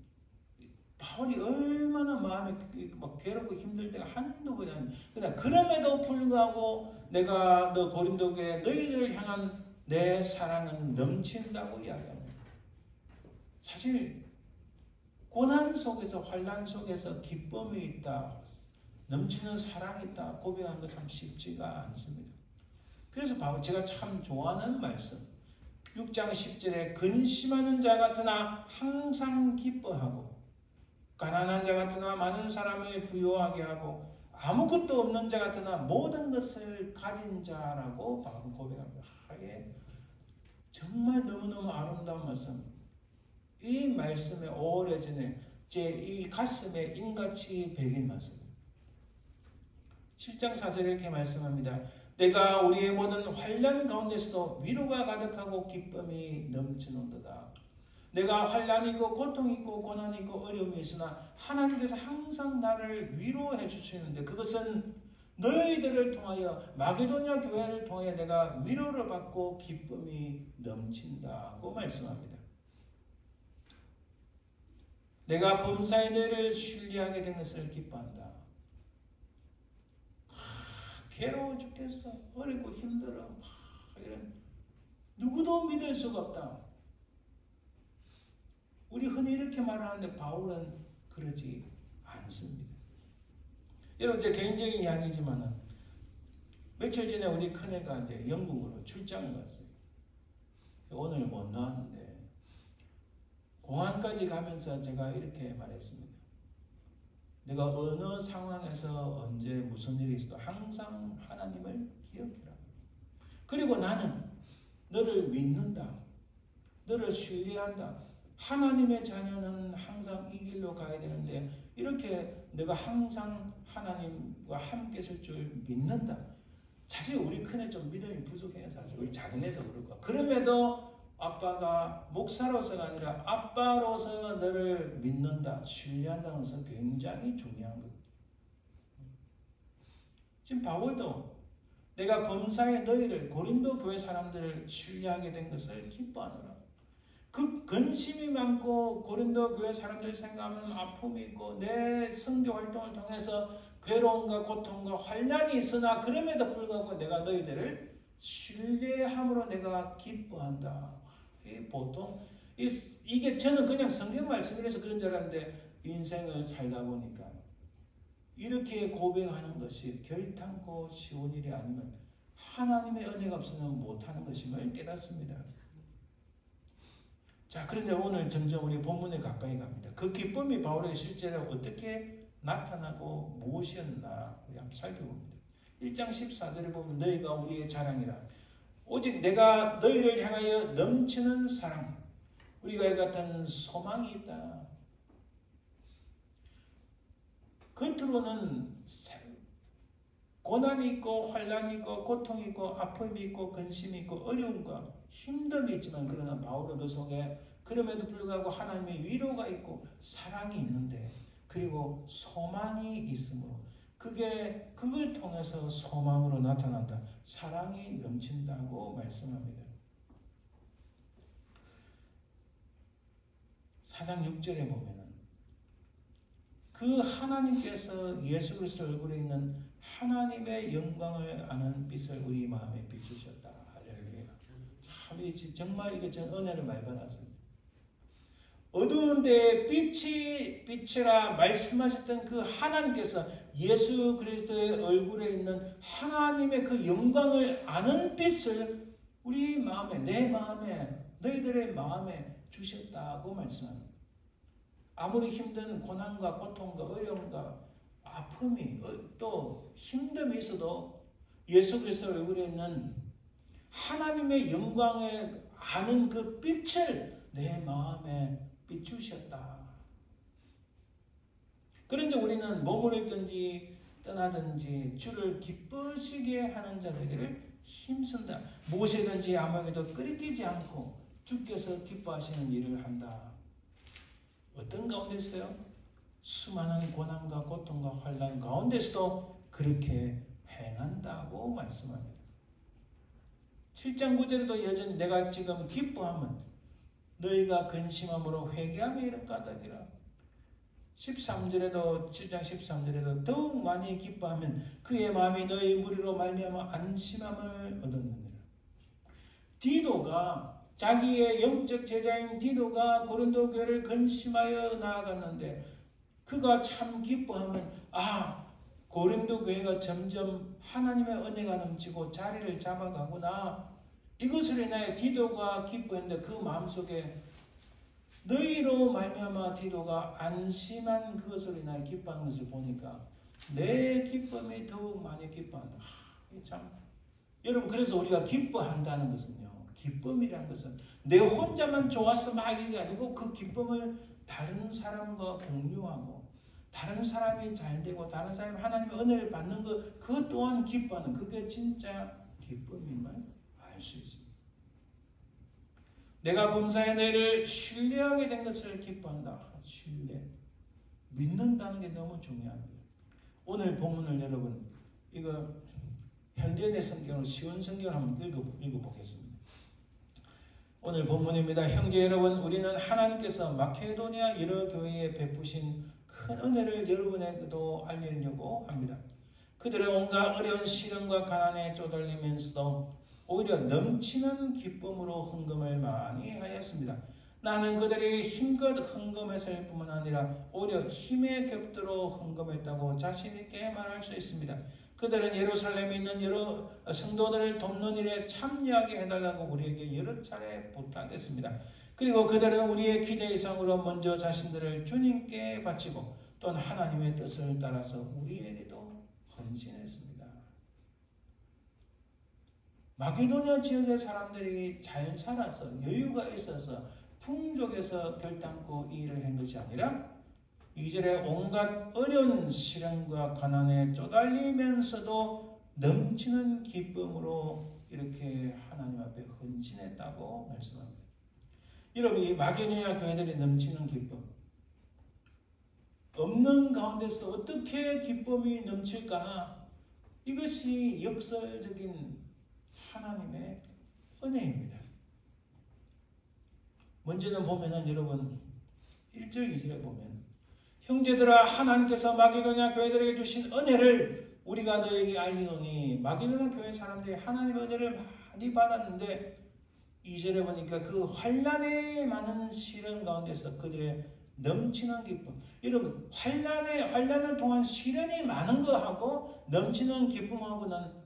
바울이 얼마나 마음이 막 괴롭고 힘들 때가 한두 번이 아니에요. 그러나 그럼에도 불구하고 내가 너 고린도 교회 너희를 향한 내 사랑은 넘친다고 이야기합니다. 사실 고난 속에서 환난 속에서 기쁨이 있다, 넘치는 사랑이 있다 고백하는 것 참 쉽지가 않습니다. 그래서 바로 제가 참 좋아하는 말씀 6장 10절에 근심하는 자 같으나 항상 기뻐하고 가난한 자 같으나 많은 사람을 부유하게 하고 아무것도 없는 자 같으나 모든 것을 가진 자라고 바로 고백합니다. 정말 너무너무 아름다운 말씀. 이 말씀에 오래전에 제 이 가슴에 인같이 배긴 말씀. 7장 4절에 이렇게 말씀합니다. 내가 우리의 모든 환난 가운데서도 위로가 가득하고 기쁨이 넘치는도다. 내가 환난이 있고 고통이 있고 고난이 있고 어려움이 있으나 하나님께서 항상 나를 위로해 주시는데 그것은 너희들을 통하여 마게도냐 교회를 통하여 내가 위로를 받고 기쁨이 넘친다고 말씀합니다. 내가 범사에 너희를 신뢰하게 된 것을 기뻐한다. 괴로워 죽겠어. 어렵고 힘들어. 이런 누구도 믿을 수가 없다. 우리 흔히 이렇게 말하는데 바울은 그러지 않습니다. 여러분 제 개인적인 이야기지만은 며칠 전에 우리 큰애가 이제 영국으로 출장을 갔어요. 오늘 못 나왔는데 공항까지 가면서 제가 이렇게 말했습니다. 내가 어느 상황에서 언제 무슨 일이 있어도 항상 하나님을 기억해라. 그리고 나는 너를 믿는다. 너를 신뢰한다. 하나님의 자녀는 항상 이 길로 가야 되는데 이렇게 내가 항상 하나님과 함께 있을 줄 믿는다. 사실 우리 큰애 좀 믿음이 부족해요. 사실 우리 작은애도 그렇고 그럼에도 아빠가 목사로서가 아니라 아빠로서 너를 믿는다, 신뢰한다는 것은 굉장히 중요한 겁니다. 지금 바울도 내가 범사에 너희를 고린도 교회 사람들을 신뢰하게 된 것을 기뻐하노라. 그 근심이 많고 고린도 교회 사람들 생각하면 아픔이 있고 내 선교 활동을 통해서 괴로움과 고통과 환난이 있으나 그럼에도 불구하고 내가 너희들을 신뢰함으로 내가 기뻐한다. 보통 이게 저는 그냥 성경 말씀이라서 그런 줄 알았는데 인생을 살다 보니까 이렇게 고백하는 것이 결탄코 쉬운 일이 아니면 하나님의 은혜가 없으면 못하는 것임을 깨닫습니다. 자, 그런데 오늘 점점 우리 본문에 가까이 갑니다. 그 기쁨이 바울에게 실제로 어떻게 나타나고 무엇이었나 우리 한번 살펴봅니다. 1장 14절에 보면 너희가 우리의 자랑이라 오직 내가 너희를 향하여 넘치는 사랑 우리가 이 같은 소망이 있다. 겉으로는 고난이 있고 환난이 있고 고통이 있고 아픔이 있고 근심이 있고 어려움과 힘듦이 있지만 그러나 바울은 그 속에 그럼에도 불구하고 하나님의 위로가 있고 사랑이 있는데 그리고 소망이 있으므로 그걸 통해서 소망으로 나타난다. 사랑이 넘친다고 말씀합니다. 4장 6절에 보면은 그 하나님께서 예수 그리스도 얼굴에 있는 하나님의 영광을 아는 빛을 우리 마음에 비추셨다. 할렐루야. 참 정말 이게 전 은혜를 많이 받았습니다. 어두운 데에 빛이라 말씀하셨던 그 하나님께서 예수 그리스도의 얼굴에 있는 하나님의 그 영광을 아는 빛을 우리 마음에, 내 마음에, 너희들의 마음에 주셨다고 말씀합니다. 아무리 힘든 고난과 고통과 어려움과 아픔이 또 힘듦이 있어도 예수 그리스도 얼굴에 있는 하나님의 영광을 아는 그 빛을 내 마음에 비추셨다. 그런데 우리는 머무르든지 떠나든지 주를 기쁘시게 하는 자들에게를 힘쓴다. 무엇이든지 아무에게도 끄리끼지 않고 주께서 기뻐하시는 일을 한다. 어떤 가운데서요? 수많은 고난과 고통과 환난 가운데서도 그렇게 행한다고 말씀합니다. 7장 9절에도 여전히 내가 지금 기뻐하면 너희가 근심함으로 회개함에 이른 까닭이라. 13절에도 7장 13절에도 더욱 많이 기뻐하면 그의 마음이 너희 무리로 말미암아 안심함을 얻었느니라. 디도가 자기의 영적 제자인 디도가 고린도 교회를 근심하여 나아갔는데 그가 참 기뻐하면 고린도 교회가 점점 하나님의 은혜가 넘치고 자리를 잡아가구나. 이것을 인하여 디도가 기뻐했는데 그 마음속에 너희로 말미암아 디도가 안심한 그것으로 인하여 기뻐하는 것을 보니까 내 기쁨이 더욱 많이 기뻐한다. 참 여러분 그래서 우리가 기뻐한다는 것은요. 기쁨이라는 것은 내 혼자만 좋아서 막 이게 아니고 그 기쁨을 다른 사람과 공유하고 다른 사람이 잘되고 다른 사람이 하나님의 은혜를 받는 것 그것 또한 기뻐하는 그게 진짜 기쁨임을 알 수 있습니다. 내가 범사에 너희를 신뢰하게 된 것을 기뻐한다. 신뢰. 믿는다는 게 너무 중요합니다. 오늘 본문을 여러분 이거 현대의 성경으로 쉬운 성경을 한번 읽어보겠습니다. 오늘 본문입니다. 형제 여러분, 우리는 하나님께서 마케도니아 여러 교회에 베푸신 큰 은혜를 여러분에게도 알리려고 합니다. 그들의 온갖 어려운 시련과 가난에 쪼달리면서도 오히려 넘치는 기쁨으로 헌금을 많이 하였습니다. 나는 그들이 힘껏 헌금했을 뿐만 아니라 오히려 힘에 겹도록 헌금했다고 자신 있게 말할 수 있습니다. 그들은 예루살렘에 있는 여러 성도들을 돕는 일에 참여하게 해달라고 우리에게 여러 차례 부탁했습니다. 그리고 그들은 우리의 기대 이상으로 먼저 자신들을 주님께 바치고 또한 하나님의 뜻을 따라서 우리에게도 헌신했습니다. 마게도니아 지역의 사람들이 잘 살아서 여유가 있어서 풍족해서 결단코 이 일을 한 것이 아니라 2절에 온갖 어려운 시련과 가난에 쪼달리면서도 넘치는 기쁨으로 이렇게 하나님 앞에 헌신했다고 말씀합니다. 여러분, 이 마게도냐 교회들이 넘치는 기쁨, 없는 가운데서 어떻게 기쁨이 넘칠까? 이것이 역설적인 하나님의 은혜입니다. 먼저는 보면은 여러분 1절 2절에 보면 형제들아 하나님께서 마게도냐 교회들에게 주신 은혜를 우리가 너에게 알리노니, 마게도냐 교회 사람들이 하나님의 은혜를 많이 받았는데 2절에 보니까 그 환난의 많은 시련 가운데서 그들의 넘치는 기쁨. 여러분, 환난을 통한 시련이 많은 거하고 넘치는 기쁨하고는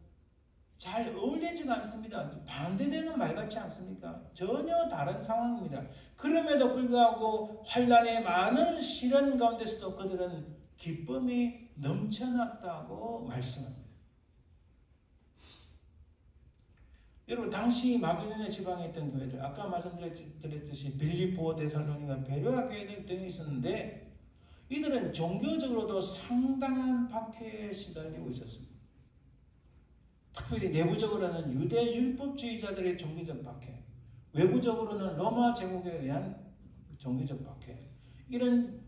잘 어울리지가 않습니다. 반대되는 말 같지 않습니까? 전혀 다른 상황입니다. 그럼에도 불구하고 환난의 많은 시련 가운데서도 그들은 기쁨이 넘쳐났다고 말씀합니다. 여러분, 당시 마게도냐 지방에 있던 교회들, 아까 말씀드렸듯이 빌립보, 데살로니가, 베레아 교회 등이 있었는데 이들은 종교적으로도 상당한 박해에 시달리고 있었습니다. 특별히 내부적으로는 유대 율법주의자들의 종교적 박해, 외부적으로는 로마 제국에 의한 종교적 박해, 이런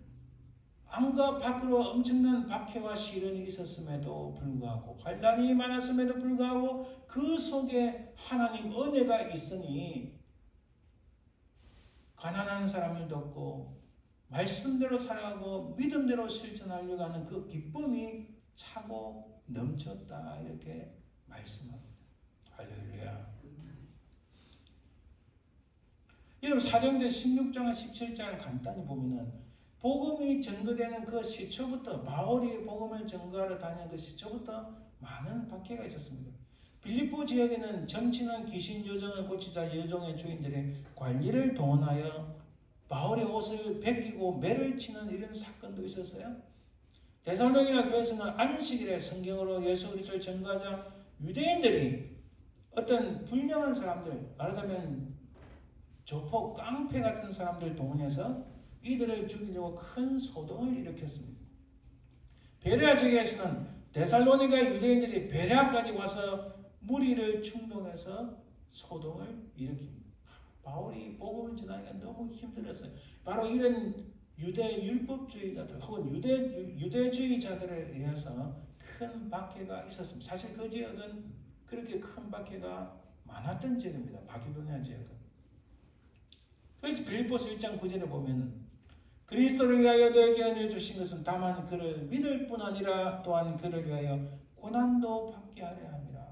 안과 밖으로 엄청난 박해와 시련이 있었음에도 불구하고, 환난이 많았음에도 불구하고 그 속에 하나님 은혜가 있으니 가난한 사람을 돕고 말씀대로 살아가고 믿음대로 실천하려고 하는 그 기쁨이 차고 넘쳤다, 이렇게 말씀합니다. 할렐루야. 여러분, 사도행전 16장과 17장을 간단히 보면은 복음이 증거되는 그 시초부터, 바울이 복음을 증거하러 다니는 그 시초부터 많은 박해가 있었습니다. 빌립보 지역에는 점치는 귀신 요정을 고치자 요정의 주인들이 관리를 동원하여 바울의 옷을 벗기고 매를 치는 이런 사건도 있었어요. 데살로니가 교회에서는 안식일에 성경으로 예수 그리스도를 증거하자 유대인들이 어떤 불량한 사람들, 말하자면 조폭, 깡패 같은 사람들 동원해서 이들을 죽이려고 큰 소동을 일으켰습니다. 베레아 지역에서는 데살로니가 유대인들이 베레아까지 와서 무리를 충동해서 소동을 일으킵니다. 바울이 복음을 전하기가 너무 힘들었어요. 바로 이런 유대 율법주의자들 혹은 유대주의자들에 의해서 큰 박해가 있었습니다. 사실 그 지역은 그렇게 큰 박해가 많았던 지역입니다. 마게도냐 지역은. 그래서 빌립보서 1장 9절에 보면 그리스도를 위하여 너에게 은혜를 주신 것은 다만 그를 믿을 뿐 아니라 또한 그를 위하여 고난도 받게 하려 함이라.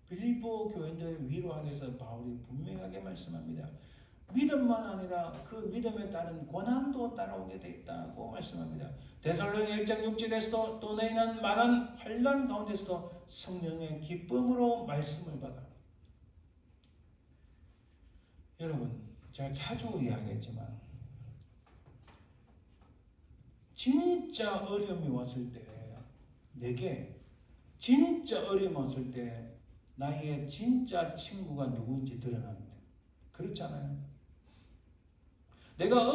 빌립보 교인들을 위로하기 위해서 바울이 분명하게 말씀합니다. 믿음만 아니라 그 믿음에 따른 고난도 따라오게 돼 있다고 말씀합니다. 데살로니가 1장 6절에서도 또 너희는 많은 환난 가운데서도 성령의 기쁨으로 말씀을 받아. 여러분, 제가 자주 이야기했지만 진짜 어려움이 왔을 때, 내게 진짜 어려움이 왔을 때 나의 진짜 친구가 누구인지 드러납니다. 그렇지 않아요? 내가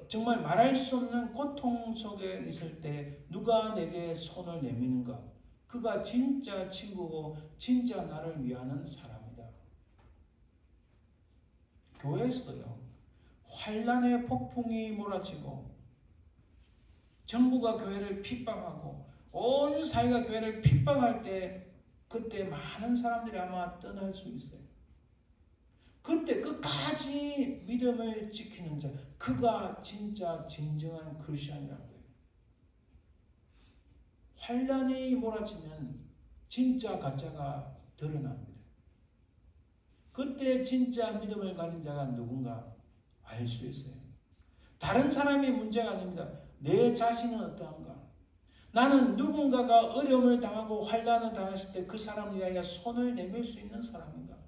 정말 말할 수 없는 고통 속에 있을 때 누가 내게 손을 내미는가? 그가 진짜 친구고 진짜 나를 위하는 사람이다. 교회에서도요, 환난의 폭풍이 몰아치고 정부가 교회를 핍박하고 온 사회가 교회를 핍박할 때 그때 많은 사람들이 아마 떠날 수 있어요. 그때 끝까지 믿음을 지키는 자, 그가 진짜 진정한 크리스천이라는 거예요. 환난이 몰아치면 진짜 가짜가 드러납니다. 그때 진짜 믿음을 가진 자가 누군가 알 수 있어요. 다른 사람이 문제가 아닙니다. 내 자신은 어떠한가? 나는 누군가가 어려움을 당하고 환난을 당했을 때 그 사람을 위하여 손을 내밀 수 있는 사람인가?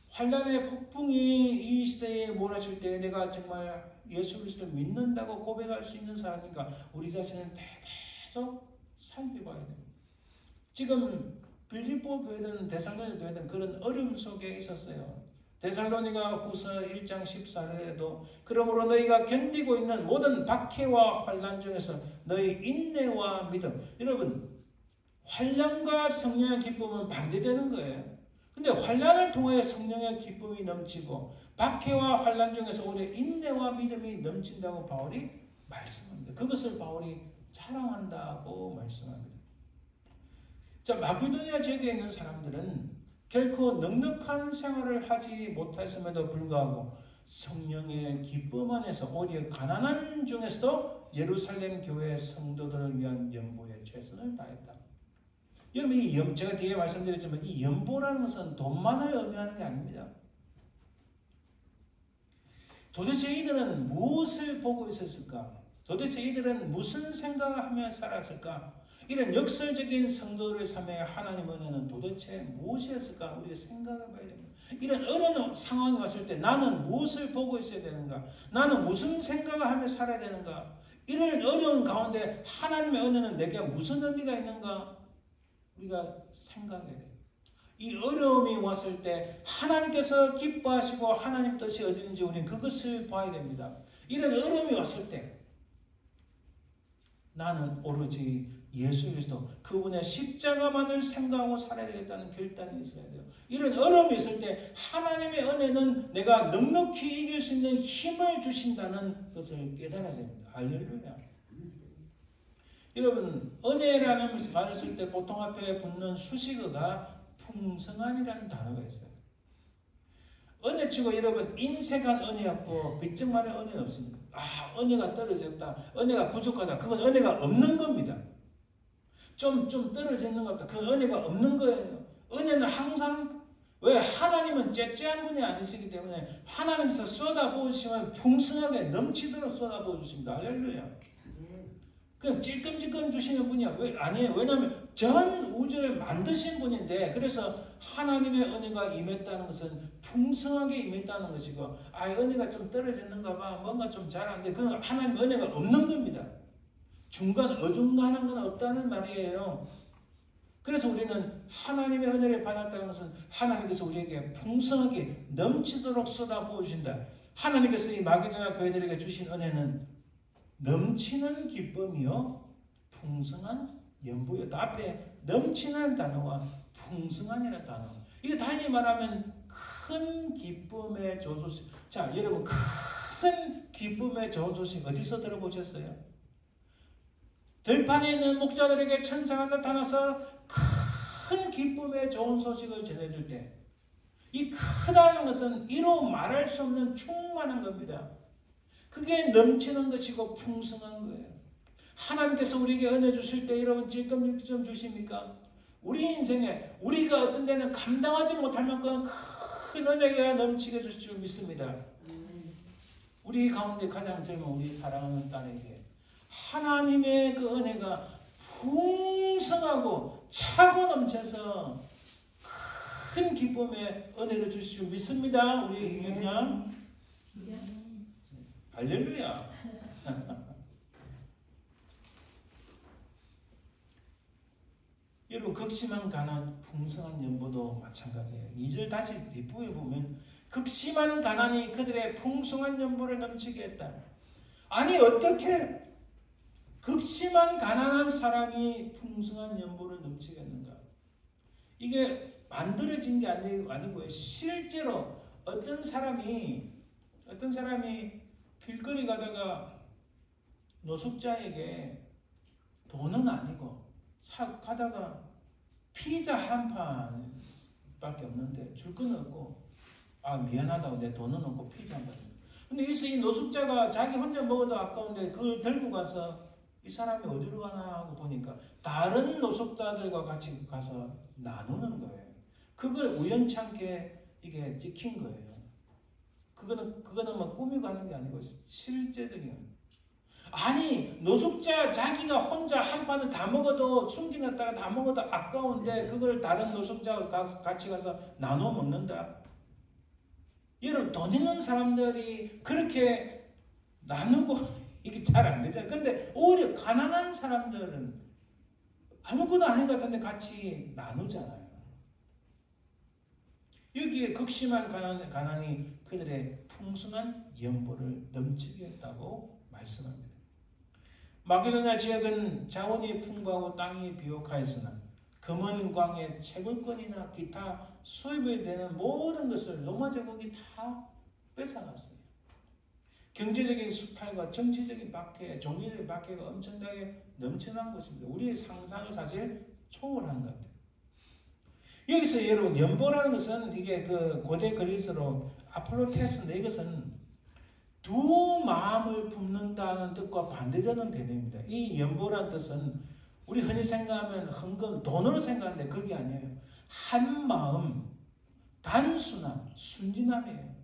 환난의 폭풍이 이 시대에 몰아칠 때 내가 정말 예수 그리스도를 믿는다고 고백할 수 있는 사람인가? 우리 자신을 계속 살펴봐야 됩니다. 지금 빌립보 교회는, 데살로니가 교회는 그런 어려움 속에 있었어요. 데살로니가 후서 1장 14절에도 그러므로 너희가 견디고 있는 모든 박해와 환난 중에서 너희 인내와 믿음. 여러분, 환난과 성령의 기쁨은 반대되는 거예요. 근데 환난을 통해 성령의 기쁨이 넘치고 박해와 환난 중에서 오히려 인내와 믿음이 넘친다고 바울이 말씀합니다. 그것을 바울이 자랑한다고 말씀합니다. 자, 마게도니아 지역에 있는 사람들은 결코 넉넉한 생활을 하지 못했음에도 불구하고 성령의 기쁨 안에서 오히려 가난한 중에서도 예루살렘 교회 성도들을 위한 연보에 최선을 다했다. 여러분, 제가 뒤에 말씀드렸지만 이 연보라는 것은 돈만을 의미하는 게 아닙니다. 도대체 이들은 무엇을 보고 있었을까? 도대체 이들은 무슨 생각을 하며 살았을까? 이런 역설적인 성도들의 삶에 하나님 은혜는 도대체 무엇이었을까? 우리가 생각해 봐야 됩니다. 이런 어려운 상황이 왔을 때 나는 무엇을 보고 있어야 되는가? 나는 무슨 생각을 하며 살아야 되는가? 이런 어려운 가운데 하나님의 은혜는 내게 무슨 의미가 있는가? 우리가 생각해야 돼요. 이 어려움이 왔을 때 하나님께서 기뻐하시고 하나님 뜻이 어딘지 우리는 그것을 봐야 됩니다. 이런 어려움이 왔을 때 나는 오로지 예수 그리스도 그분의 십자가만을 생각하고 살아야 되겠다는 결단이 있어야 돼요. 이런 어려움이 있을 때 하나님의 은혜는 내가 넉넉히 이길 수 있는 힘을 주신다는 것을 깨달아야 됩니다. 할렐루야. 여러분, 은혜라는 말을 쓸 때 보통 앞에 붙는 수식어가 풍성한이라는 단어가 있어요. 은혜 치고 여러분 인색한 은혜였고 빚정만의 은혜는 없습니다. 은혜가 떨어졌다, 은혜가 부족하다, 그건 은혜가 없는 겁니다. 좀 떨어져 있는 것 같다, 그건 은혜가 없는 거예요. 은혜는 항상, 왜? 하나님은 째째한 분이 아니시기 때문에 하나님께서 쏟아부으시면 풍성하게 넘치도록 쏟아부어주십니다. 할렐루야. 그냥 찔끔찔끔 주시는 분이 아니에요. 왜냐하면 전 우주를 만드신 분인데, 그래서 하나님의 은혜가 임했다는 것은 풍성하게 임했다는 것이고, 은혜가 좀 떨어졌는가 봐, 뭔가 좀 잘 안 돼, 그건 하나님 은혜가 없는 겁니다. 중간 어중간한 건 없다는 말이에요. 그래서 우리는 하나님의 은혜를 받았다는 것은 하나님께서 우리에게 풍성하게 넘치도록 쏟아부으신다. 하나님께서 이 마게도냐 교회들에게 주신 은혜는 넘치는 기쁨이요 풍성한 연보요. 앞에 넘치는 단어와 풍성한이라는 단어, 이게 다행히 말하면 큰 기쁨의 좋은 소식. 자, 여러분, 큰 기쁨의 좋은 소식 어디서 들어보셨어요? 들판에 있는 목자들에게 천사가 나타나서 큰 기쁨의 좋은 소식을 전해줄 때, 이 크다는 것은 이로 말할 수 없는 충만한 겁니다. 그게 넘치는 것이고 풍성한 거예요. 하나님께서 우리에게 은혜 주실 때 여러분 찔끔찔끔 주십니까? 우리 인생에 우리가 어떤 데는 감당하지 못할 만큼 큰 은혜가 넘치게 주실 줄 믿습니다. 우리 가운데 가장 젊은 우리 사랑하는 딸에게 하나님의 그 은혜가 풍성하고 차고 넘쳐서 큰 기쁨의 은혜를 주실 줄 믿습니다. 우리 이경양. 할렐루야. 여러분, 극심한 가난, 풍성한 연보도 마찬가지예요. 2절 다시 뒷부분에 보면 극심한 가난이 그들의 풍성한 연보를 넘치게 했다. 아니, 어떻게 극심한 가난한 사람이 풍성한 연보를 넘치게 했는가? 이게 만들어진 게 아니고요. 실제로 어떤 사람이 길거리 가다가 노숙자에게 돈은 아니고 가다가 피자 한 판밖에 없는데 줄 건 없고, 미안하다고 내 돈은 없고 피자 한 판. 근데 이 노숙자가 자기 혼자 먹어도 아까운데 그걸 들고 가서 이 사람이 어디로 가나 하고 보니까 다른 노숙자들과 같이 가서 나누는 거예요. 그걸 우연찮게 이게 찍힌 거예요. 그거는 뭐 꾸미고 하는 게 아니고 실제적인. 아니, 노숙자 자기가 혼자 한 판을 다 먹어도 숨겨놨다가 다 먹어도 아까운데 그걸 다른 노숙자와 같이 가서 나눠 먹는다. 여러분, 돈 있는 사람들이 그렇게 나누고 이게 잘 안 되잖아요. 근데 오히려 가난한 사람들은 아무것도 아닌 것 같은데 같이 나누잖아요. 여기에 극심한 가난이 그들의 풍성한 연보를 넘치게 했다고 말씀합니다. 마게도냐 지역은 자원이 풍부하고 땅이 비옥하였으나 금은광의 채굴권이나 기타 수입이 되는 모든 것을 로마 제국이 다 뺏어갔어요. 경제적인 수탈과 정치적인 박해, 종교적인 박해가 엄청나게 넘쳐난 곳입니다. 우리의 상상을 사실 초월하는 것 같아요. 여기서 여러분 연보라는 것은 이게 그 고대 그리스로 아폴로테스인데 이것은 두 마음을 품는다는 뜻과 반대되는 개념입니다. 이 연보라는 뜻은 우리 흔히 생각하면 헌금, 돈으로 생각하는데 그게 아니에요. 한 마음, 단순함, 순진함이에요.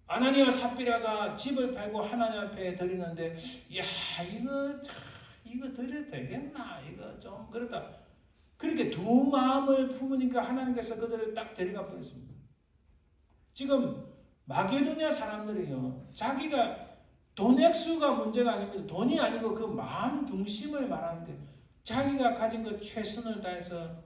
아나니와 삽비라가 집을 팔고 하나님 앞에 드리는데 야 이거 드려도 되겠나? 이거 좀 그렇다. 그렇게 두 마음을 품으니까 하나님께서 그들을 딱 데려가 버렸습니다. 지금 마게도냐 사람들이요. 자기가 돈 액수가 문제가 아닙니다. 돈이 아니고 그 마음 중심을 말하는 게 자기가 가진 그 최선을 다해서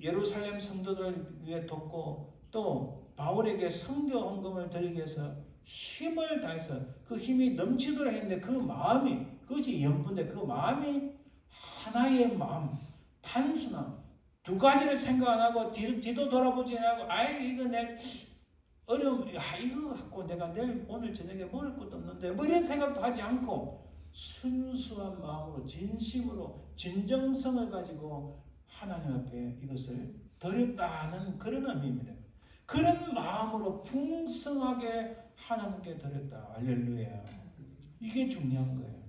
예루살렘 성도들을 위해 돕고 또 바울에게 선교 헌금을 드리기 위해서 힘을 다해서 그 힘이 넘치도록 했는데 그 마음이 그것이 연분인데 그 마음이 하나의 마음 단순함 두 가지를 생각 안 하고 뒤도 돌아보지 않고 아이 이거 내 어려움 이거 갖고 내가 내일 오늘 저녁에 먹을 것도 없는데 뭐 이런 생각도 하지 않고 순수한 마음으로 진심으로 진정성을 가지고 하나님 앞에 이것을 드렸다는 그런 의미입니다. 그런 마음으로 풍성하게 하나님께 드렸다. 할렐루야. 이게 중요한 거예요.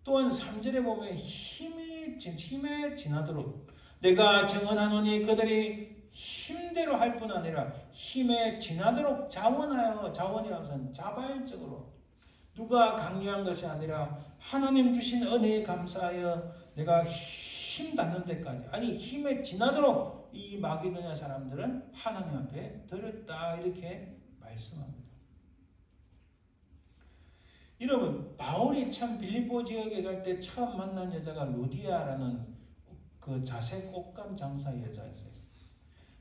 또한 3절에 보면 힘에 지나도록 내가 정언하노니 그들이 힘대로 할 뿐 아니라 힘에 지나도록 자원하여 자원이라는 것은 자발적으로 누가 강요한 것이 아니라 하나님 주신 은혜에 감사하여 내가 힘 닿는 데까지 아니 힘에 지나도록 이 마게도냐 사람들은 하나님 앞에 드렸다 이렇게 말씀합니다. 여러분 바울이 참 빌립보 지역에 갈 때 처음 만난 여자가 루디아라는 그 자색 옷감 장사 여자였어요.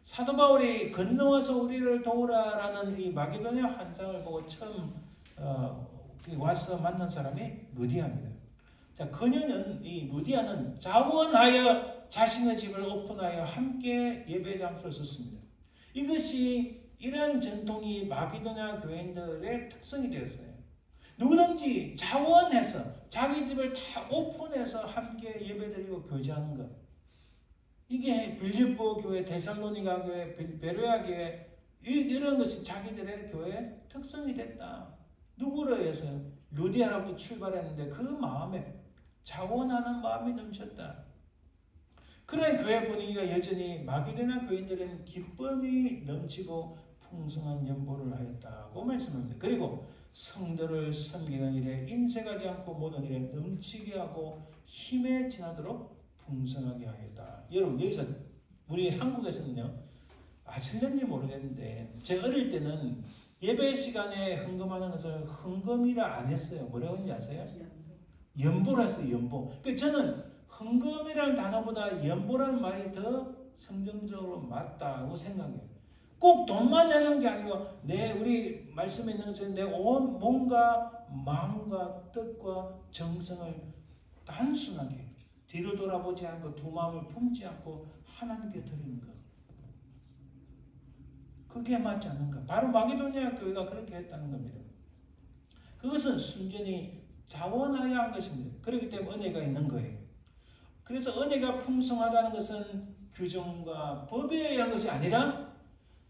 사도 바울이 건너와서 우리를 도우라라는 이 마게도냐 환상을 보고 처음 와서 만난 사람이 루디아입니다. 자, 그녀는 이 루디아는 자원하여 자신의 집을 오픈하여 함께 예배 장소를 썼습니다. 이것이 이러한 전통이 마게도냐 교인들의 특성이 되었어요. 누구든지 자원해서 자기 집을 다 오픈해서 함께 예배드리고 교제하는 것. 이게 빌립보 교회, 데살로니가 교회, 베로야 교회 이런 것이 자기들의 교회의 특성이 됐다. 누구를 위해서? 루디아로부터 출발했는데 그 마음에 자원하는 마음이 넘쳤다. 그런 교회 분위기가 여전히 마게도냐 교인들은 기쁨이 넘치고 풍성한 연보를 하였다고 말씀합니다. 그리고 성도를 섬기는 일에 인색하지 않고 모든 일에 넘치게 하고 힘에 지나도록 풍성하게 하였다. 여러분 여기서 우리 한국에서는요 아실는지 모르겠는데 제 어릴 때는 예배 시간에 헌금하는 것을 헌금이라 안 했어요. 뭐라고 하는지 아세요? 연보라 했어요. 연보. 저는 헌금이라는 단어보다 연보라는 말이 더 성경적으로 맞다고 생각해요. 꼭 돈만 내는 게 아니고 우리 말씀에 있는 것은 내 온 몸과 마음과 뜻과 정성을 단순하게 뒤로 돌아보지 않고 두 마음을 품지 않고 하나님께 드리는 것. 그게 맞지 않는가? 바로 마게도냐 교회가 그렇게 했다는 겁니다. 그것은 순전히 자원하여 한 것입니다. 그렇기 때문에 은혜가 있는 거예요. 그래서 은혜가 풍성하다는 것은 규정과 법에 의한 것이 아니라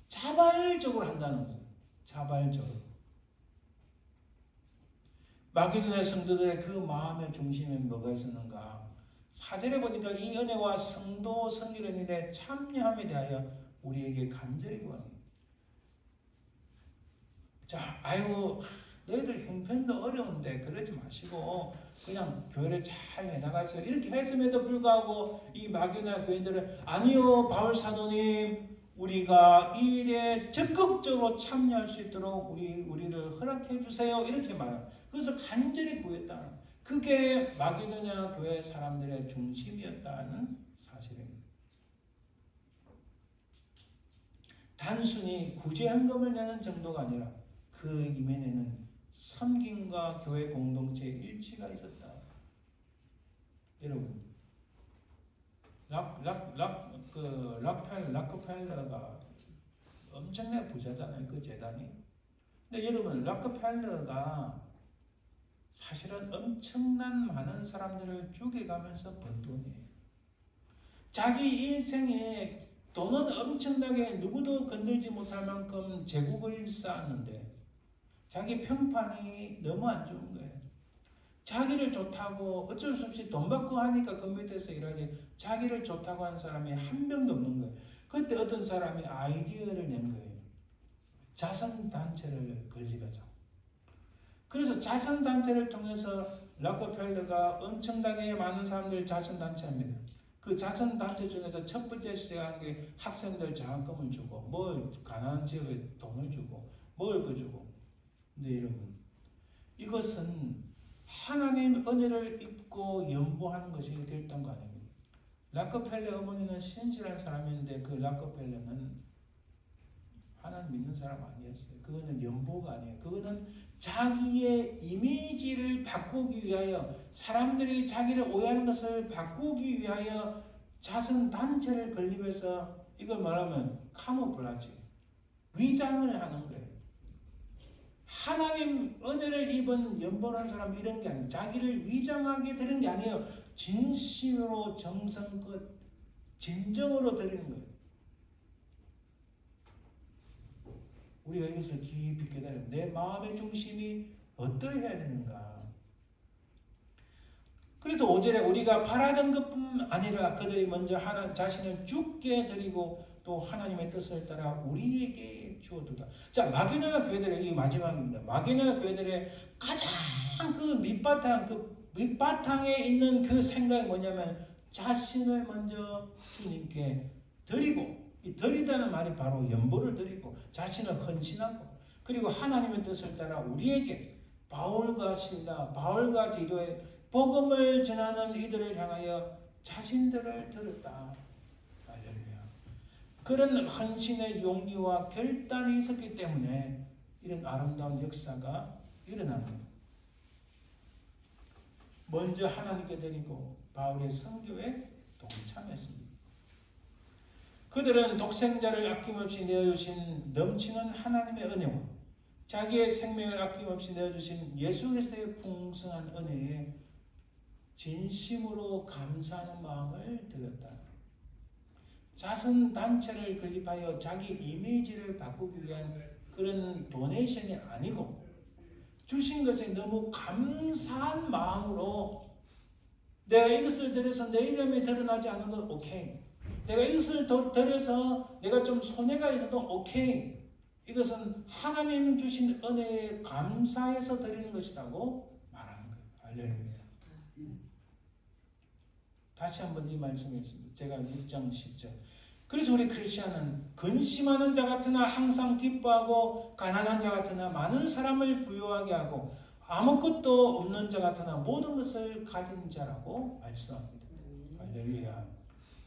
자발적으로 한다는 거죠. 자발적으로. 마게도냐 성도들의 그 마음의 중심에 뭐가 있었는가? 4절에 보니까 이 은혜와 성도 섬기는 일에 참여함에 대하여 우리에게 간절히 구합니다. 자, 아이고 너희들 형편도 어려운데 그러지 마시고 그냥 교회를 잘 해나가세요. 이렇게 했음에도 불구하고 이 마게도냐 교인들은 아니요 바울 사도님 우리가 이 일에 적극적으로 참여할 수 있도록 우리를 허락해 주세요. 이렇게 말합니다. 그래서 간절히 구했다. 그게 마게도냐 교회 사람들의 중심이었다는 사실입니다. 단순히 구제헌금을 내는 정도가 아니라 그 이면에는 섬김과 교회 공동체의 일치가 있었다. 여러분, 락펠러가 엄청나게 부자잖아요. 그 재단이. 근데 여러분, 락펠러가 사실은 엄청난 많은 사람들을 죽여가면서 번 돈이에요. 자기 인생에 돈은 엄청나게 누구도 건들지 못할 만큼 제국을 쌓았는데 자기 평판이 너무 안 좋은 거예요. 자기를 좋다고 어쩔 수 없이 돈 받고 하니까 그 밑에서 일하지 자기를 좋다고 하는 사람이 한 명도 없는 거예요. 그때 어떤 사람이 아이디어를 낸 거예요. 자선단체를 건립하자. 그래서 자선단체를 통해서 락커펠러가 엄청나게 많은 사람들을 자선단체합니다. 그 자선단체 중에서 첫 번째 시작한 게 학생들 장학금을 주고 뭘 가난한 지역에 돈을 주고 먹을 거 주고. 근데 여러분, 이것은 하나님 은혜를 입고 연보하는 것이 됐던 거 아닙니까? 락커펠러 어머니는 신실한 사람인데 그 락커펠러는 하나님 믿는 사람 아니었어요. 그거는 연보가 아니에요. 그거는 자기의 이미지를 바꾸기 위하여 사람들이 자기를 오해하는 것을 바꾸기 위하여 자선단체를 건립해서 이걸 말하면 카모플라지, 위장을 하는 거예요. 하나님 은혜를 입은 연보라는 사람은 이런 게 아니에요. 자기를 위장하게 되는 게 아니에요. 진심으로 정성껏 진정으로 드리는 거예요. 우리가 여기서 깊이 깨달으면 내 마음의 중심이 어떠해야 되는가. 그래서 5절에 우리가 바라던 것뿐 아니라 그들이 먼저 자신을 죽게 드리고 또 하나님의 뜻을 따라 우리에게 주어두다. 자, 마게도냐 교회들의 이 마지막입니다. 마게도냐 교회들의 가장 그 밑바탕에 있는 그 생각이 뭐냐면 자신을 먼저 주님께 드리고, 이 드리다는 말이 바로 연보를 드리고 자신을 헌신하고 그리고 하나님의 뜻을 따라 우리에게 바울과 실라, 바울과 디도의 복음을 전하는 이들을 향하여 자신들을 드렸다. 할렐루야. 그런 헌신의 용기와 결단이 있었기 때문에 이런 아름다운 역사가 일어나는 겁니다. 먼저 하나님께 드리고 바울의 선교에 동참했습니다. 그들은 독생자를 아낌없이 내어주신 넘치는 하나님의 은혜와 자기의 생명을 아낌없이 내어주신 예수 그리스도의 풍성한 은혜에 진심으로 감사하는 마음을 드렸다. 자선단체를 건립하여 자기 이미지를 바꾸기 위한 그런 도네이션이 아니고 주신 것에 너무 감사한 마음으로 내가 이것을 드려서 내 이름이 드러나지 않아도 오케이. 내가 이것을 드려서 내가 좀 손해가 있어도 오케이. 이것은 하나님 주신 은혜에 감사해서 드리는 것이라고 말하는 거예요. 할렐루야. 다시 한번 이 말씀했습니다. 제가 6장 10절. 그래서 우리 크리스천은 근심하는 자 같으나 항상 기뻐하고 가난한 자 같으나 많은 사람을 부유하게 하고 아무것도 없는 자 같으나 모든 것을 가진 자라고 말씀합니다. 할렐루야.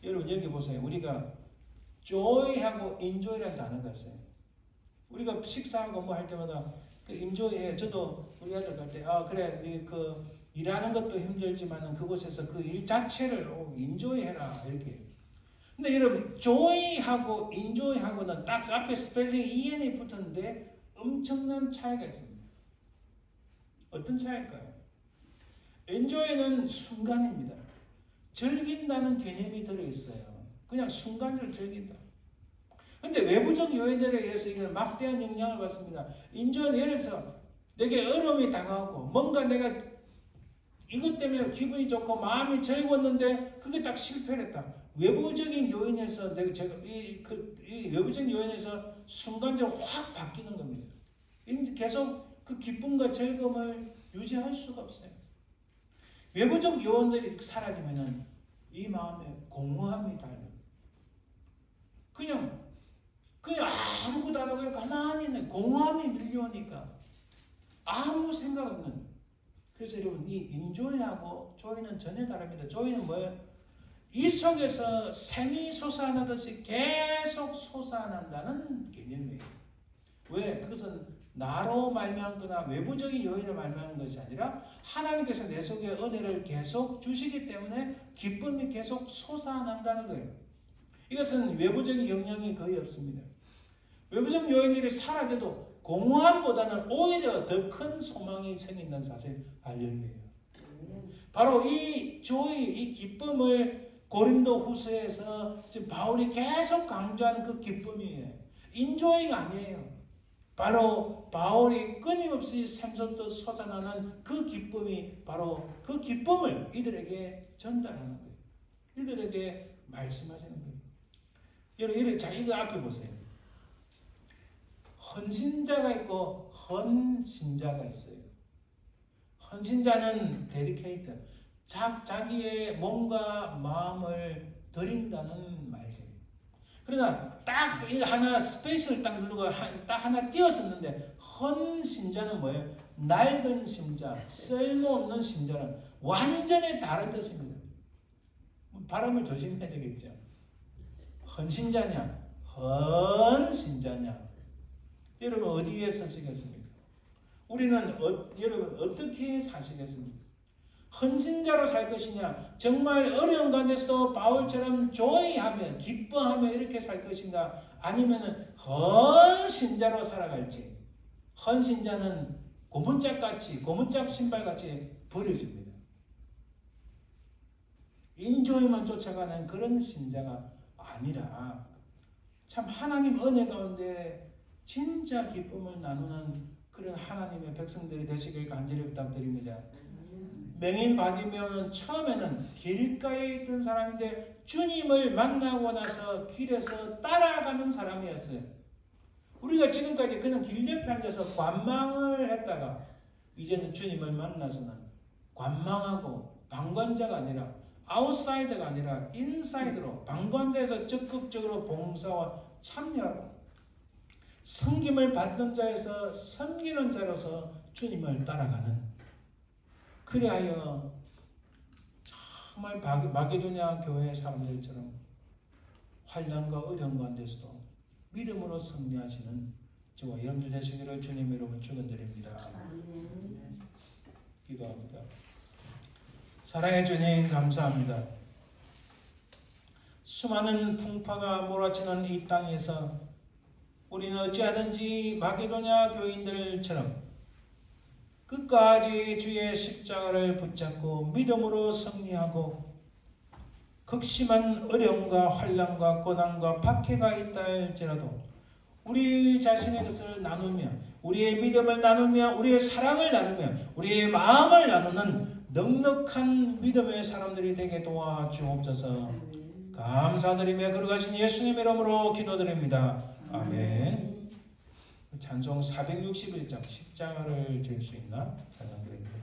여러분 여기 보세요. 우리가 joy하고 enjoy라는 단어가 있어요. 우리가 식사하고 뭐 할 때마다 그 enjoy해. 저도 우리 아들 갈 때 그래 그 일하는 것도 힘들지만은 그곳에서 그 일 자체를 enjoy해라 이렇게. 근데 여러분 joy하고 enjoy하고는 딱 앞에 스펠링 en이 붙었는데 엄청난 차이가 있습니다. 어떤 차이일까요? enjoy는 순간입니다. 즐긴다는 개념이 들어있어요. 그냥 순간을 즐긴다. 근데 외부적 요인들에 의해서 이걸 막대한 영향을 받습니다. enjoy는 예를 들어서 내게 어려움이 다가오고 뭔가 내가 이것 때문에 기분이 좋고 마음이 즐거웠는데 그게 딱 실패를 했다. 외부적인 요인에서 이 외부적인 요인에서 순간적으로 확 바뀌는 겁니다. 계속 그 기쁨과 즐거움을 유지할 수가 없어요. 외부적 요인들이 사라지면은 이 마음에 공허함이 달려요. 그냥 아무것도 안 하고 그냥 가만히 있는 공허함이 밀려오니까 아무 생각 없는. 그래서 여러분 이 인조이하고 조이는 전혀 다릅니다. 조이는 뭐예요? 이 속에서 샘이 솟아나듯이 계속 솟아난다는 개념이에요. 왜? 그것은 나로 말미암거나 외부적인 요인으로 말미암는 것이 아니라 하나님께서 내 속에 은혜를 계속 주시기 때문에 기쁨이 계속 솟아난다는 거예요. 이것은 외부적인 영향이 거의 없습니다. 외부적 요인들이 사라져도 공허함보다는 오히려 더 큰 소망이 생긴다는 사실 알려줘요. 바로 이 조이, 이 기쁨을 고린도 후서에서 지금 바울이 계속 강조하는 그 기쁨이에요. 인조이가 아니에요. 바로 바울이 끊임없이 샘솟듯 솟아나는 그 기쁨이 바로 그 기쁨을 이들에게 전달하는 거예요. 이들에게 말씀하시는 거예요. 여러분, 자, 이거 앞에 보세요. 헌신자가 있고 헌신자가 있어요. 헌신자는 데디케이트, 자기의 몸과 마음을 드린다는 말이에요. 그러나 딱 이 하나 스페이스를 딱 누르고 딱 하나 띄었었는데 헌신자는 뭐예요? 낡은 신자, 쓸모없는 신자는 완전히 다른 뜻입니다. 발음을 조심해야 되겠죠. 헌신자냐, 헌신자냐. 여러분 어디에 서시겠습니까? 우리는 여러분 어떻게 사시겠습니까? 헌신자로 살 것이냐, 정말 어려운 가운데서도 바울처럼 조이하며 기뻐하며 이렇게 살 것인가, 아니면 헌신자로 살아갈지. 헌신자는 고무짝 신발같이 버려집니다. 인조이만 쫓아가는 그런 신자가 아니라 참 하나님 은혜 가운데 진짜 기쁨을 나누는 그런 하나님의 백성들이 되시길 간절히 부탁드립니다. 맹인 바디메오는 처음에는 길가에 있던 사람인데 주님을 만나고 나서 길에서 따라가는 사람이었어요. 우리가 지금까지 그냥 길 옆에 앉아서 관망을 했다가 이제는 주님을 만나서는 관망하고 방관자가 아니라 아웃사이더가 아니라 인사이드로 방관자에서 적극적으로 봉사와 참여하고 섬김을 받는 자에서 섬기는 자로서 주님을 따라가는, 그리하여 정말 마게도냐 교회 사람들처럼 환난과 어려운 가운데서도 믿음으로 승리하시는 저와 여러분들 되시기를 주님의 이름으로 축원드립니다. 기도합니다. 사랑의 주님 감사합니다. 수많은 풍파가 몰아치는 이 땅에서 우리는 어찌하든지 마게도냐 교인들처럼 끝까지 주의 십자가를 붙잡고 믿음으로 승리하고 극심한 어려움과 환난과 고난과 박해가 있다 할지라도 우리 자신의 것을 나누며 우리의 믿음을 나누며 우리의 사랑을 나누며 우리의 마음을 나누는 넉넉한 믿음의 사람들이 되게 도와주옵소서. 감사드리며 거룩하신 예수님의 이름으로 기도드립니다. 아멘. 찬송 461장 십자가를 줄 수 있나? 찬양드립니다.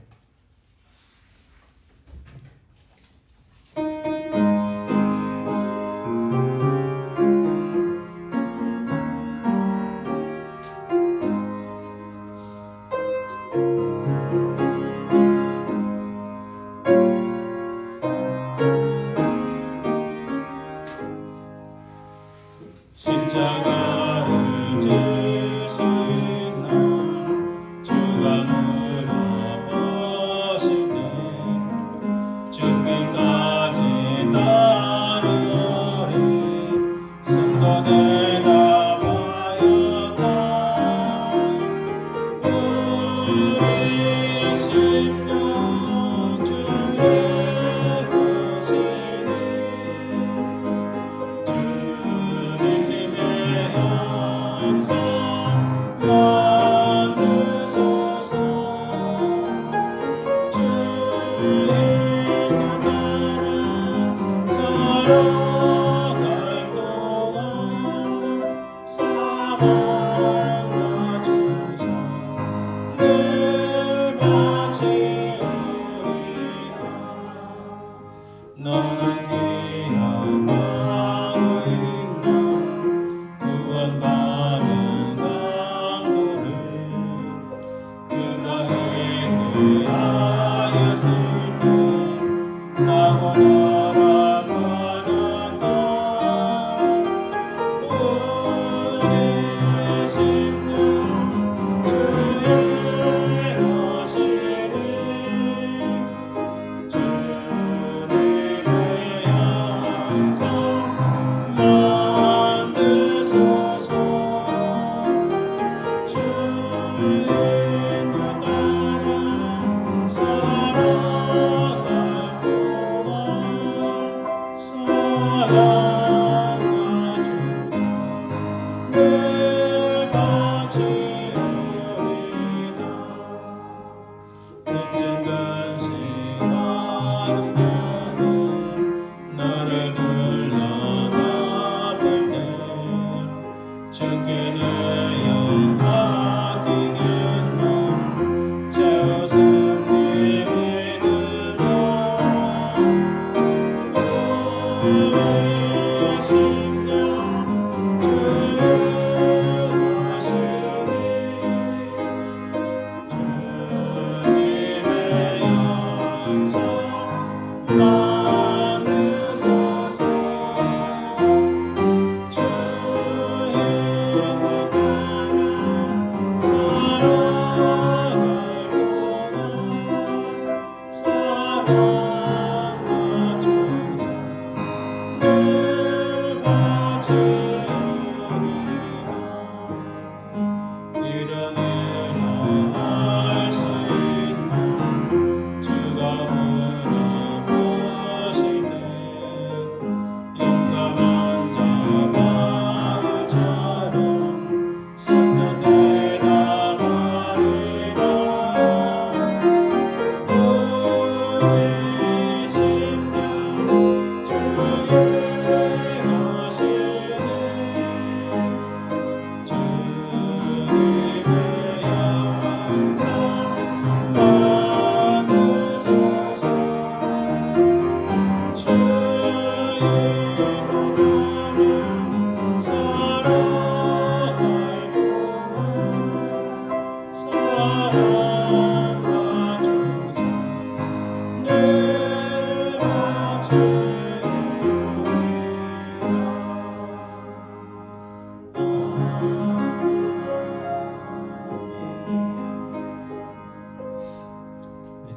주님의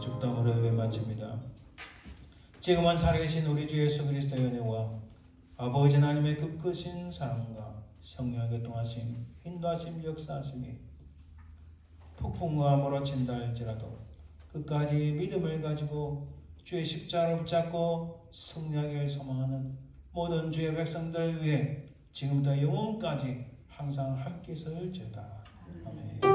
죽담으로 예배 마칩니다. 지금은 살아계신 우리 주 예수 그리스도의 은혜와 아버지 하나님의 그 크신 사랑과 성령의 교통하심, 인도하심, 역사하심이 폭풍과 몰아친다 할지라도 끝까지 믿음을 가지고 주의 십자가를 붙잡고 승리하기를 소망하는 모든 주의 백성들 위해 지금부터 영원까지 항상 함께 있을지어다. 아멘.